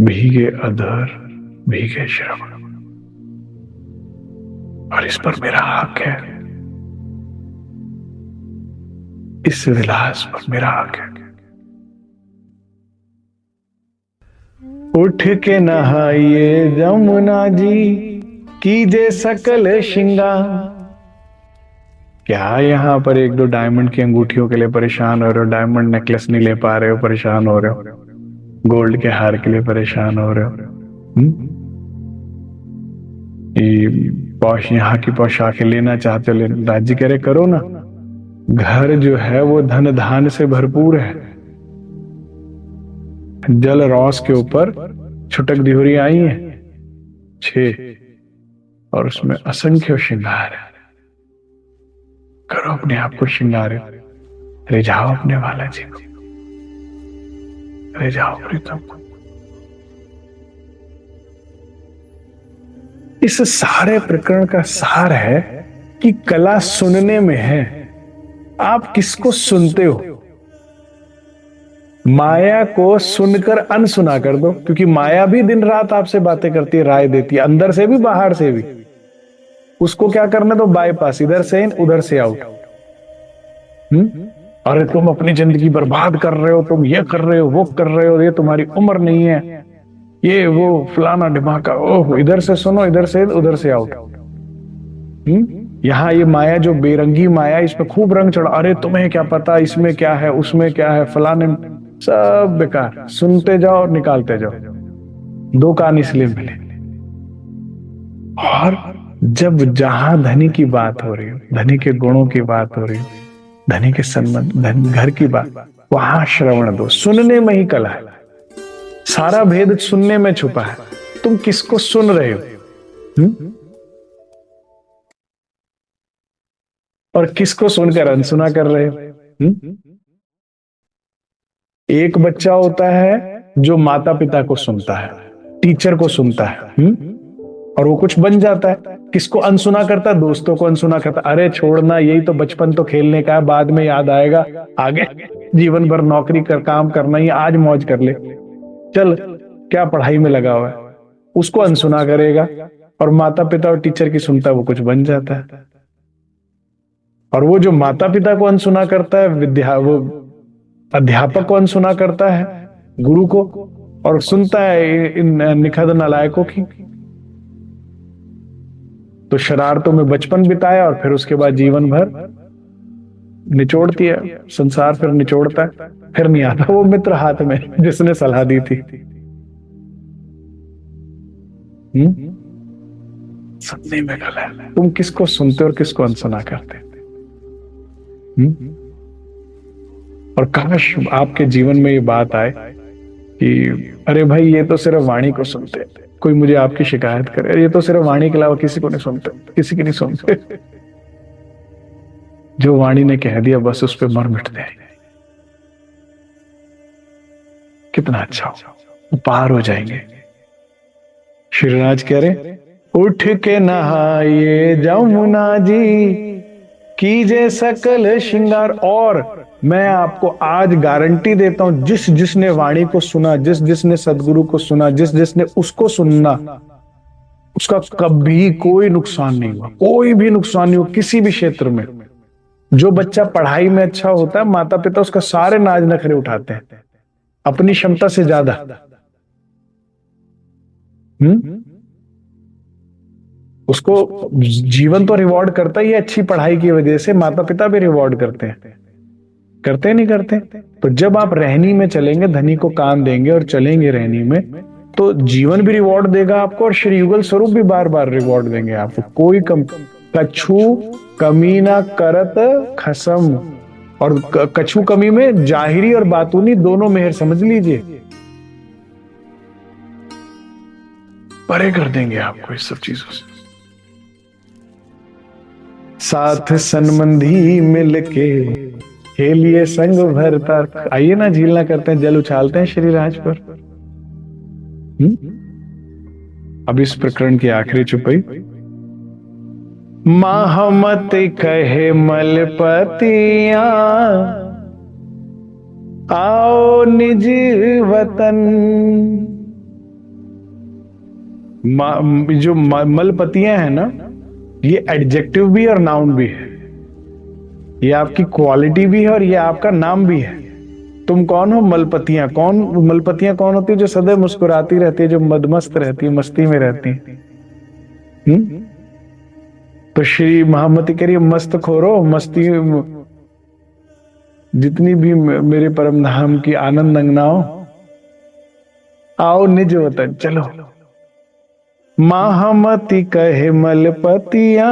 भीगे अधर, भीगे श्रवण, और इस पर मेरा हक है, इस विलास पर मेरा हक है। उठ के नहाइए जमुना जी, कीजे सकल श्रृंगार। क्या यहाँ पर एक दो डायमंड की अंगूठियों के लिए परेशान हो रहे हो, डायमंड नेकलेस नहीं ले पा रहे हो, परेशान हो रहे हो, गोल्ड के हार के लिए परेशान हो रहे हो, ये पौष यहाँ की पोशाकें लेना चाहते हो, लेना। राज्य कह रहे करो ना, घर जो है वो धन धान से भरपूर है। जल रौस के ऊपर छुटक दिहोरी आई है 6, और उसमें असंख्य श्रृंगार है। करो अपने आप को श्रृंगार, रिझाओ अपने बालाजी को, रिझाओ प्रीतम को। इस सारे प्रकरण का सार है कि कला सुनने में है। आप किसको सुनते हो? माया को सुनकर अनसुना कर दो, क्योंकि माया भी दिन रात आपसे बातें करती है, राय देती है, अंदर से भी बाहर से भी। उसको क्या करने दो, बाईपास, इधर से इन उधर से आउट। अरे तुम अपनी जिंदगी बर्बाद कर रहे हो, तुम ये कर रहे हो, वो कर रहे हो, ये तुम्हारी उम्र नहीं है, ये वो फलाना ढिमाका। ओह, इधर से सुनो, इधर से उधर से आउट। यहाँ ये माया जो बेरंगी माया, इसमें खूब रंग चढ़ा। अरे तुम्हें क्या पता इसमें क्या है, उसमें क्या है, फलाने, सब बेकार। सुनते जाओ और निकालते जाओ। 2 कान इसलिए मिले। और जब जहां धनी की बात हो रही हो, धनी के गुणों की बात हो रही हो, धनी के संबंध, घर की बात, वहां श्रवण दो। सुनने में ही कला है, सारा भेद सुनने में छुपा है। तुम किसको सुन रहे हो और किसको सुनकर अनसुना कर रहे हो? एक बच्चा होता है जो माता पिता को सुनता है, टीचर को सुनता है, और वो कुछ बन जाता है। किसको अनसुना करता है? दोस्तों को अनसुना करता है। अरे छोड़ना, यही तो बचपन तो खेलने का है, बाद में याद आएगा, आगे जीवन भर नौकरी कर काम करना ही, आज मौज कर ले, चल क्या पढ़ाई में लगा हुआ है, उसको अनसुना करेगा। और माता पिता और टीचर की सुनता है, वो कुछ बन जाता है। और वो जो माता पिता को अनसुना करता है, वो अध्यापक को अनसुना करता है, गुरु को, और सुनता है इन निखद नालायकों की। तो शरारतों में बचपन बिताया और फिर उसके बाद जीवन भर निचोड़ती है संसार, फिर निचोड़ता है, फिर नहीं आता वो मित्र हाथ में जिसने सलाह दी थी। सुनने में कला है। तुम किसको सुनते और किसको अनसुना करते? और काश आपके जीवन में ये बात आए कि अरे भाई ये तो सिर्फ वाणी को सुनते, कोई मुझे आपकी शिकायत करे, ये तो सिर्फ वाणी के अलावा किसी को नहीं सुनते, किसी की नहीं सुनते। जो वाणी ने कह दिया बस उस पर मर मिटते हैं। कितना अच्छा हो, पार हो जाएंगे। श्रीराज कह रहे उठ के नहाइए जमुना जी, कीजे सकल श्रृंगार। और मैं आपको आज गारंटी देता हूं, जिस जिसने वाणी को सुना, जिस जिसने सदगुरु को सुना, जिस जिसने उसको सुनना, उसका कभी कोई नुकसान नहीं हुआ, कोई भी नुकसान नहीं हुआ किसी भी क्षेत्र में। जो बच्चा पढ़ाई में अच्छा होता है, माता पिता उसका सारे नाज नखरे उठाते हैं अपनी क्षमता से ज्यादा। उसको जीवन तो रिवॉर्ड करता ही है अच्छी पढ़ाई की वजह से, माता पिता भी रिवॉर्ड करते हैं, करते नहीं करते? तो जब आप रहनी में चलेंगे, धनी को कान देंगे और चलेंगे रहनी में, तो जीवन भी रिवॉर्ड देगा आपको और श्री युगल स्वरूप भी बार बार रिवॉर्ड देंगे आपको। कोई कम कछु कमी ना करत खसम, और कछु कमी में जाहिरी और बातूनी दोनों मेहर समझ लीजिए, परे कर देंगे आपको इस सब चीजों से। साथ सनबंधी मिलके खेलिए संग भरता, आइए ना झीलना करते हैं, जल उछालते हैं श्री राज पर। अब इस प्रकरण की आखिरी चुपई। माहमत कहे मलपतिया आओ निज वतन। जो मलपतियां हैं ना, ये एडजेक्टिव भी और नाउन भी है, ये आपकी क्वालिटी भी है और ये आपका नाम भी है। तुम कौन हो? मलपतियां। कौन मलपतियां कौन होती है? जो सदैव मुस्कुराती रहती है, जो मदमस्त रहती है, मस्ती में रहती है। तो श्री महामती करिए मस्त खोरो, मस्ती जितनी भी मेरे परम धाम की आनंद अंगनाओ, आओ निज वतन चलो। महामती कहे मलपतिया।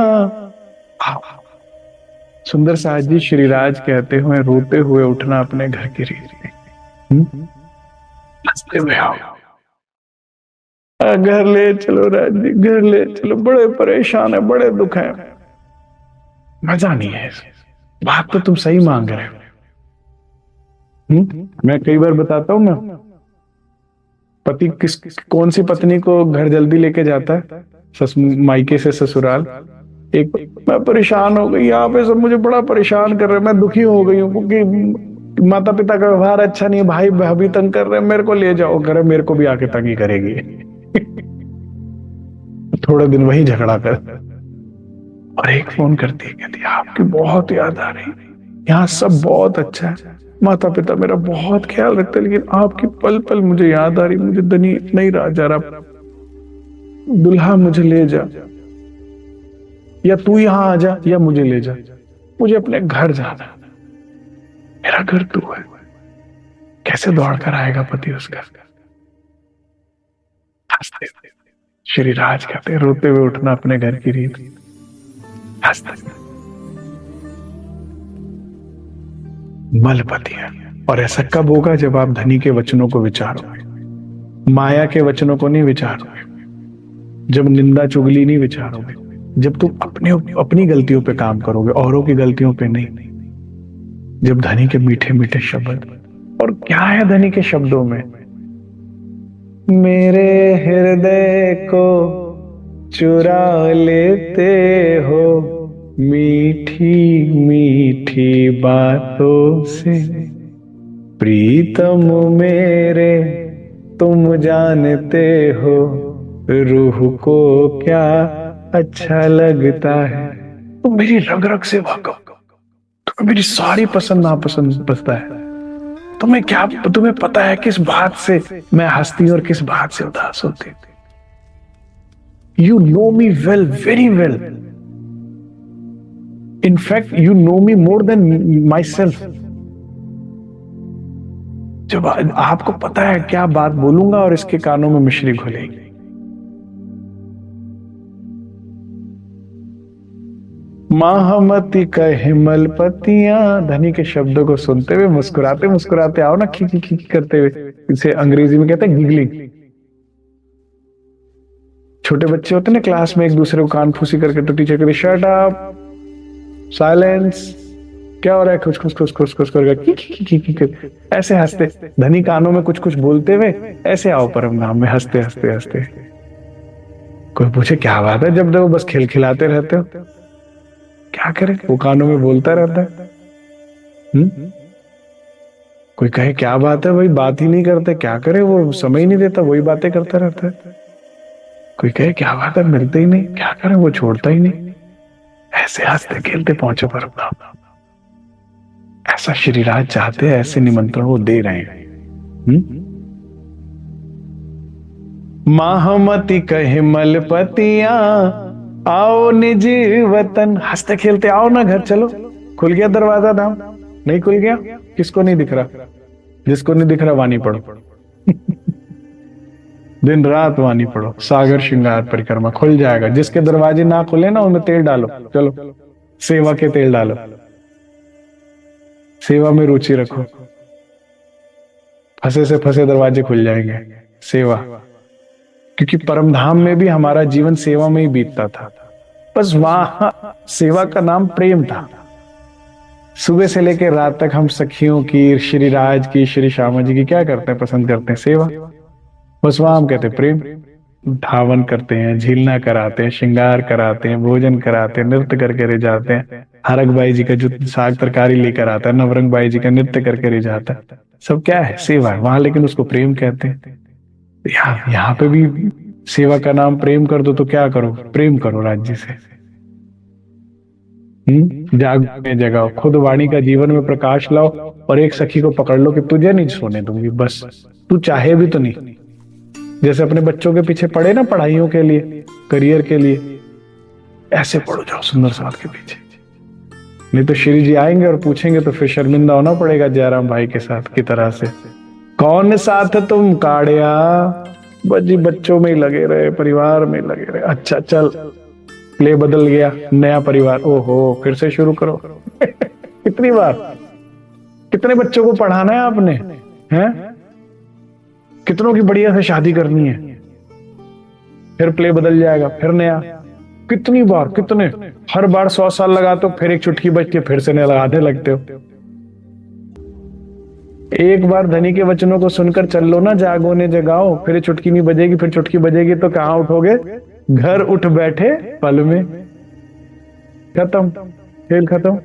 सुंदर साहब जी श्रीराज कहते हुए रोते हुए उठना अपने घर की रीत में। हंसते हुए आओ, घर ले चलो राज जी, घर ले चलो, बड़े परेशान है, बड़े दुख है। मजा नहीं है, बात तो तुम सही मांग रहे हो। मैं कई बार बताता हूं ना, पति कौन सी पत्नी को घर जल्दी लेके जाता है मायके से ससुराल। एक, मैं परेशान हो गई, यहाँ पे सब मुझे बड़ा परेशान कर रहे हैं, मैं दुखी हो गई हूँ क्योंकि माता पिता का व्यवहार अच्छा नहीं है, भाई भाभी तंग कर रहे हैं, मेरे को ले जाओ घर। मेरे को भी आके तंगी करेगी। थोड़े दिन वही झगड़ा कर, और एक फोन करती है, कहती है आपकी बहुत याद आ रही, यहाँ सब बहुत अच्छा है, माता पिता मेरा बहुत ख्याल रखते, लेकिन आपकी पल पल मुझे याद आ रही, मुझे दनी नहीं रहा जा रहा, दुल्हा मुझे ले जा, या तू यहां आ जा या मुझे ले जा, मुझे अपने घर जाना, मेरा घर तू है। कैसे दौड़ कर आएगा पति उस घर? हंसते श्री राज कहते रोते हुए उठना अपने घर की रीत। हंसते मलपतियां। और ऐसा कब होगा? जब आप धनी के वचनों को विचारोगे, माया के वचनों को नहीं विचारोगे, जब निंदा चुगली नहीं विचारोगे, जब तुम अपनी गलतियों पे काम करोगे, औरों की गलतियों पे नहीं। जब धनी के मीठे मीठे शब्द, और क्या है धनी के शब्दों में? मेरे हृदय को चुरा लेते हो मीठी मीठी बातों से, प्रीतम मेरे तुम जानते हो रूह को क्या अच्छा लगता है। तो मेरी रग रग से वाकिफ, तुम्हें मेरी सारी पसंद नापसंद पता है, तुम्हें पता है किस बात से मैं हंसती और किस बात से उदास होती। You know me well, very well, in fact you know me more than my self. जब आपको पता है क्या बात बोलूंगा और इसके कानों में मिश्री घुलेगी। माहमती कहे मलपतियां। धनी के शब्दों को सुनते हुए मुस्कुराते मुस्कुराते आओ ना, खिकी खिकी करते हुए। इसे अंग्रेजी में कहते हैं गिगलिंग। छोटे बच्चे होते हैं ना क्लास में, एक दूसरे को कान फूसी करके, तो टीचर कहती शट अप, साइलेंस, क्या हो रहा है, खुश खुश खुश खुश खुश करके ऐसे हंसते। धनी कानों में कुछ कुछ बोलते हुए ऐसे आओ परम धाम में, हंसते हंसते हंसते। कोई पूछे क्या बात है, जब देखो बस खिलखिलाते रहते हो, क्या करे, वो कानों में बोलता रहता है। कोई कहे क्या बात है भाई, बात ही नहीं करते, क्या करे, वो समय ही नहीं देता, वही बातें करता रहता है। कोई कहे क्या बात है, मिलते ही नहीं, क्या करे, वो छोड़ता ही नहीं। ऐसे हंसते खेलते पहुंचे परम धाम। ऐसा श्रीराज चाहते हैं, ऐसे निमंत्रण वो दे रहे हैं। माहमती कहे मलपतियां आओ निज वतन। हंसते खेलते आओ ना घर चलो। खुल गया दरवाजा धाम? नहीं खुल गया? किसको नहीं दिख रहा? जिसको नहीं दिख रहा वाणी पढ़ो। दिन रात वाणी पढ़ो, सागर श्रृंगार परिक्रमा खुल जाएगा। जिसके दरवाजे ना खुले ना, उनमें तेल डालो, चलो सेवा के तेल डालो, सेवा में रुचि रखो, फंसे से फंसे दरवाजे खुल जाएंगे। सेवा, क्योंकि परम धाम में भी हमारा जीवन सेवा में ही बीतता था। बस वहां सेवा का नाम प्रेम था। सुबह से लेकर रात तक हम सखियों की, श्री राज की, श्री श्यामा जी की क्या करते हैं, पसंद करते हैं सेवा। बस वहां हम कहते हैं प्रेम। धावन करते हैं, झीलना कराते हैं, श्रृंगार कराते हैं, भोजन कराते हैं, नृत्य करके ले जाते हैं। हरक बाई जी का जो साग तरकारी लेकर आता है, नवरंग बाई जी का नृत्य करके ले जाता है, सब क्या है, सेवा है वहां, लेकिन उसको प्रेम कहते हैं। यहाँ पे भी सेवा का नाम प्रेम कर दो तो क्या करो, प्रेम करो राज्य से। जाग में जगाओ, खुद वाणी का जीवन में प्रकाश लाओ, और एक सखी को पकड़ लो कि तुझे नहीं सोने दूंगी, बस तू चाहे भी तो नहीं। जैसे अपने बच्चों के पीछे पड़े ना, पढ़ाइयों के लिए, करियर के लिए, ऐसे पढ़ो जाओ सुंदर साथ के पीछे। नहीं तो श्री जी आएंगे और पूछेंगे तो फिर शर्मिंदा होना पड़ेगा जयराम भाई के साथ की तरह से। कौन साथ तुम काढ़िया, बजी बच्चों में ही लगे रहे, परिवार में लगे रहे। अच्छा चल, प्ले बदल गया, नया परिवार, ओहो फिर से शुरू करो। कितनी बार, कितने बच्चों को पढ़ाना है आपने, हैं? कितनों की बढ़िया से शादी करनी है, फिर प्ले बदल जाएगा, फिर नया। कितनी बार, कितने, हर बार 100 साल लगाते हो, फिर एक चुटकी बजती है, फिर से नया लगाने लगते हो। एक बार धनी के वचनों को सुनकर चल लो ना, जागो ने जगाओ, फिर चुटकी नहीं बजेगी, फिर चुटकी बजेगी तो कहां उठोगे, घर उठ बैठे पल में। खत्म, खेल खत्म।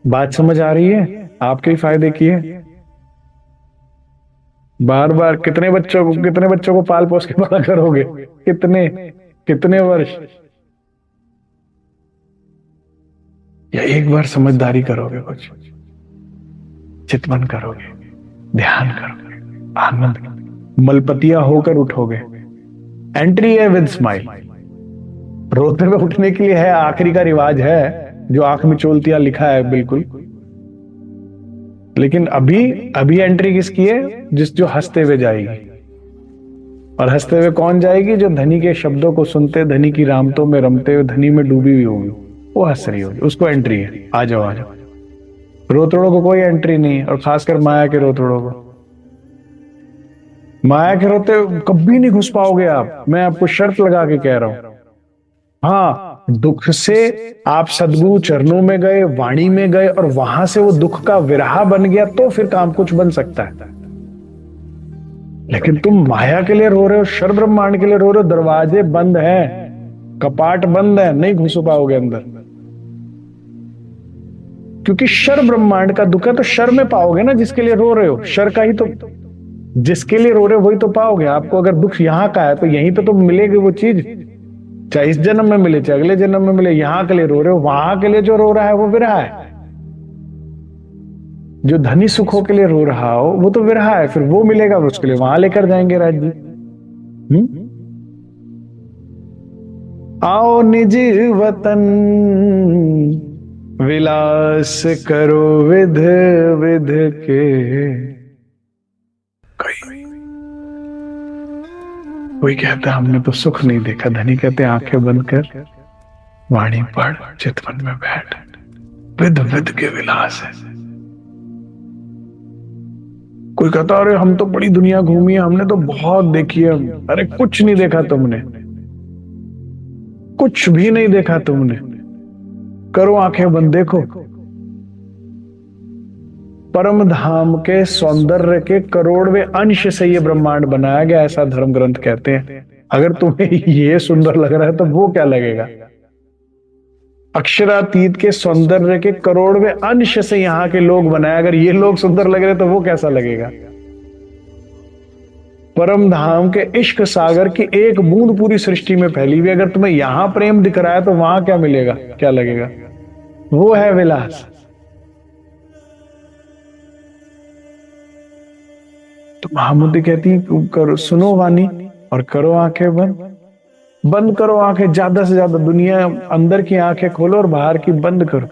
बात समझ आ रही है? आपके ही फायदे की है। बार बार कितने बच्चों को पाल पोस के बड़ा करोगे, कितने कितने वर्ष? या एक बार समझदारी करोगे, कुछ चितवन करोगे, ध्यान करोगे, आनंद, मलपतिया होकर उठोगे। एंट्री है विद स्माइल। रोते हुए उठने के लिए है, आखिरी का रिवाज है जो आंख में चोलतिया लिखा है बिल्कुल। लेकिन अभी एंट्री किसकी है? जो हंसते हुए जाएगी। और हंसते हुए कौन जाएगी? जो धनी के शब्दों को सुनते, धनी की रामतों में रमते हुए, धनी में डूबी हुई होगी, वो हंस रही होगी, उसको एंट्री है। आ जाओ आ जाओ। रोतड़ों को कोई एंट्री नहीं, और खासकर माया के रोतड़ों को। माया के रोते कभी नहीं घुस पाओगे आप, मैं आपको शर्त लगा के कह रहा हूं। हाँ, दुख से आप सद्गुरु चरणों में गए, वाणी में गए, और वहां से वो दुख का विरहा बन गया, तो फिर काम कुछ बन सकता है। लेकिन तुम माया के लिए रो रहे हो, शर ब्रह्मांड के लिए रो रहे हो, दरवाजे बंद हैं, कपाट बंद है, नहीं घुस पाओगे अंदर। क्योंकि शर ब्रह्मांड का दुख है, तो शर में पाओगे ना जिसके लिए रो रहे हो, शर का ही तो, जिसके लिए रो रहे हो वही तो पाओगे। आपको अगर दुख यहाँ का है तो यहीं पे तो मिलेगी वो चीज, चाहे इस जन्म में मिले चाहे अगले जन्म में मिले। यहां के लिए रो रहे हो, वहां के लिए जो रो रहा है वो विरहा है। जो धनी सुखों के लिए रो रहा हो वो तो विरहा है, फिर वो मिलेगा उसके लिए, वहां लेकर जाएंगे राज्य। आओ निज वतन विलास करो विध विध के। कोई कहता है हमने तो सुख नहीं देखा, धनी कहते आंखें बंद कर, वाणी पढ़, चितवन में बैठ, विध विध के विलास है। कोई कहता अरे हम तो बड़ी दुनिया घूमी है, हमने तो बहुत देखी है। अरे कुछ नहीं देखा तुमने, कुछ भी नहीं देखा तुमने। करो आंखें बंद, देखो परम धाम के सौंदर्य के करोड़वें अंश से ये ब्रह्मांड बनाया गया, ऐसा धर्म ग्रंथ कहते हैं। अगर तुम्हें ये सुंदर लग रहा है तो वो क्या लगेगा? अक्षरातीत के सौंदर्य के करोड़वें अंश से यहाँ के लोग बनाए, अगर ये लोग सुंदर लग रहे तो वो कैसा लगेगा? परम धाम के इश्क सागर की एक बूंद पूरी सृष्टि में फैली हुई, अगर तुम्हें यहां प्रेम दिख रहा है तो वहां क्या मिलेगा, क्या लगेगा? वो है विलास। तो महामुद्दे कहती है करो, सुनो वाणी और करो आंखें बंद। बंद करो आंखें, ज्यादा से ज्यादा दुनिया अंदर की आंखें खोलो और बाहर की बंद करो।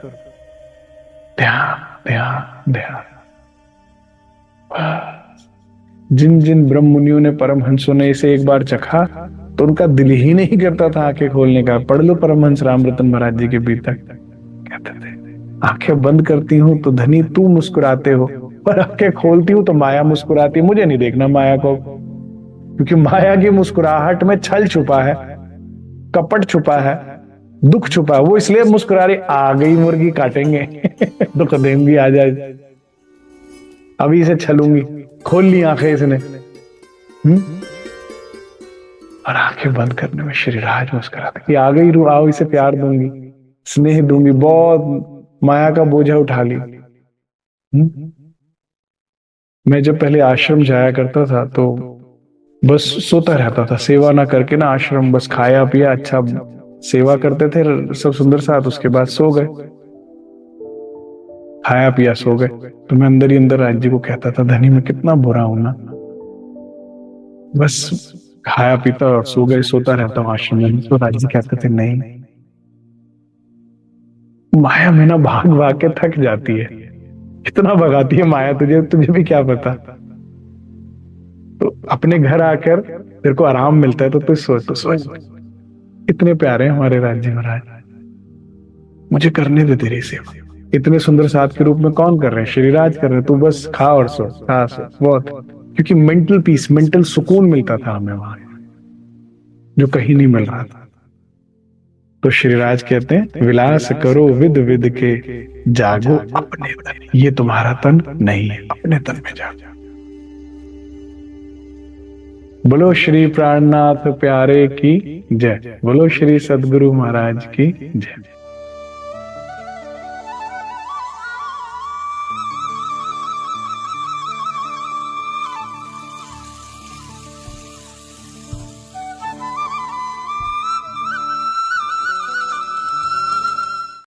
ध्यान ध्यान ध्यान। जिन जिन ब्रह्म मुनियों ने, परमहंसों ने इसे एक बार चखा, तो उनका दिल ही नहीं करता था आंखें खोलने का। पढ़ लो परमहंस रामरतन महाराज जी के बीतक, कहते थे आंखें बंद करती हूं तो धनी तू मुस्कुराते हो, और आंखें खोलती हूं तो माया मुस्कुराती। मुझे नहीं देखना माया को, क्योंकि माया की मुस्कुराहट में छल छुपा है, कपट छुपा है, दुख छुपा है। वो इसलिए मुस्कुरा रही, आ गई मुर्गी काटेंगे दुख देंगी, आ जाए अभी इसे छलूंगी। खोल ली आंखें इसने, और आंखें बंद करने में श्रीराज मुस्कुराते कि आ गई रू, आओ इसे प्यार दूंगी, स्नेह दूंगी, बहुत माया का बोझा उठा ली। मैं जब पहले आश्रम जाया करता था तो बस सोता रहता था, सेवा ना करके ना आश्रम, बस खाया पिया, अच्छा सेवा करते थे सब सुंदर साथ, उसके बाद सो गए, खाया पिया सो गए। तो मैं अंदर ही अंदर राज जी को कहता था, धनी मैं कितना बुरा हूं ना, बस खाया पीता और सो गए, सोता रहता हूँ आश्रम में। तो राज जी कहते थे नहीं, माया में ना भाग भाग के थक जाती है, इतना भगाती है माया तुझे, तुझे भी क्या पता। तो अपने घर आकर तेरे को आराम मिलता है तो तू सो, तो सो। इतने प्यारे हैं हमारे राज्य महाराज, मुझे करने दे तेरी सेवा। इतने सुंदर साथ के रूप में कौन कर रहे हैं? श्रीराज कर रहे हैं। तू बस खा और सो, खा सो, बहुत। क्योंकि मेंटल पीस, मेंटल सुकून मिलता था हमें वहां, जो कहीं नहीं मिल रहा था। तो श्रीराज कहते हैं, विलास करो विद विद के, जागो अपने तन। ये तुम्हारा तन नहीं है, अपने तन में जागो। बोलो श्री प्राणनाथ प्यारे की जय, बोलो श्री सदगुरु महाराज की जय।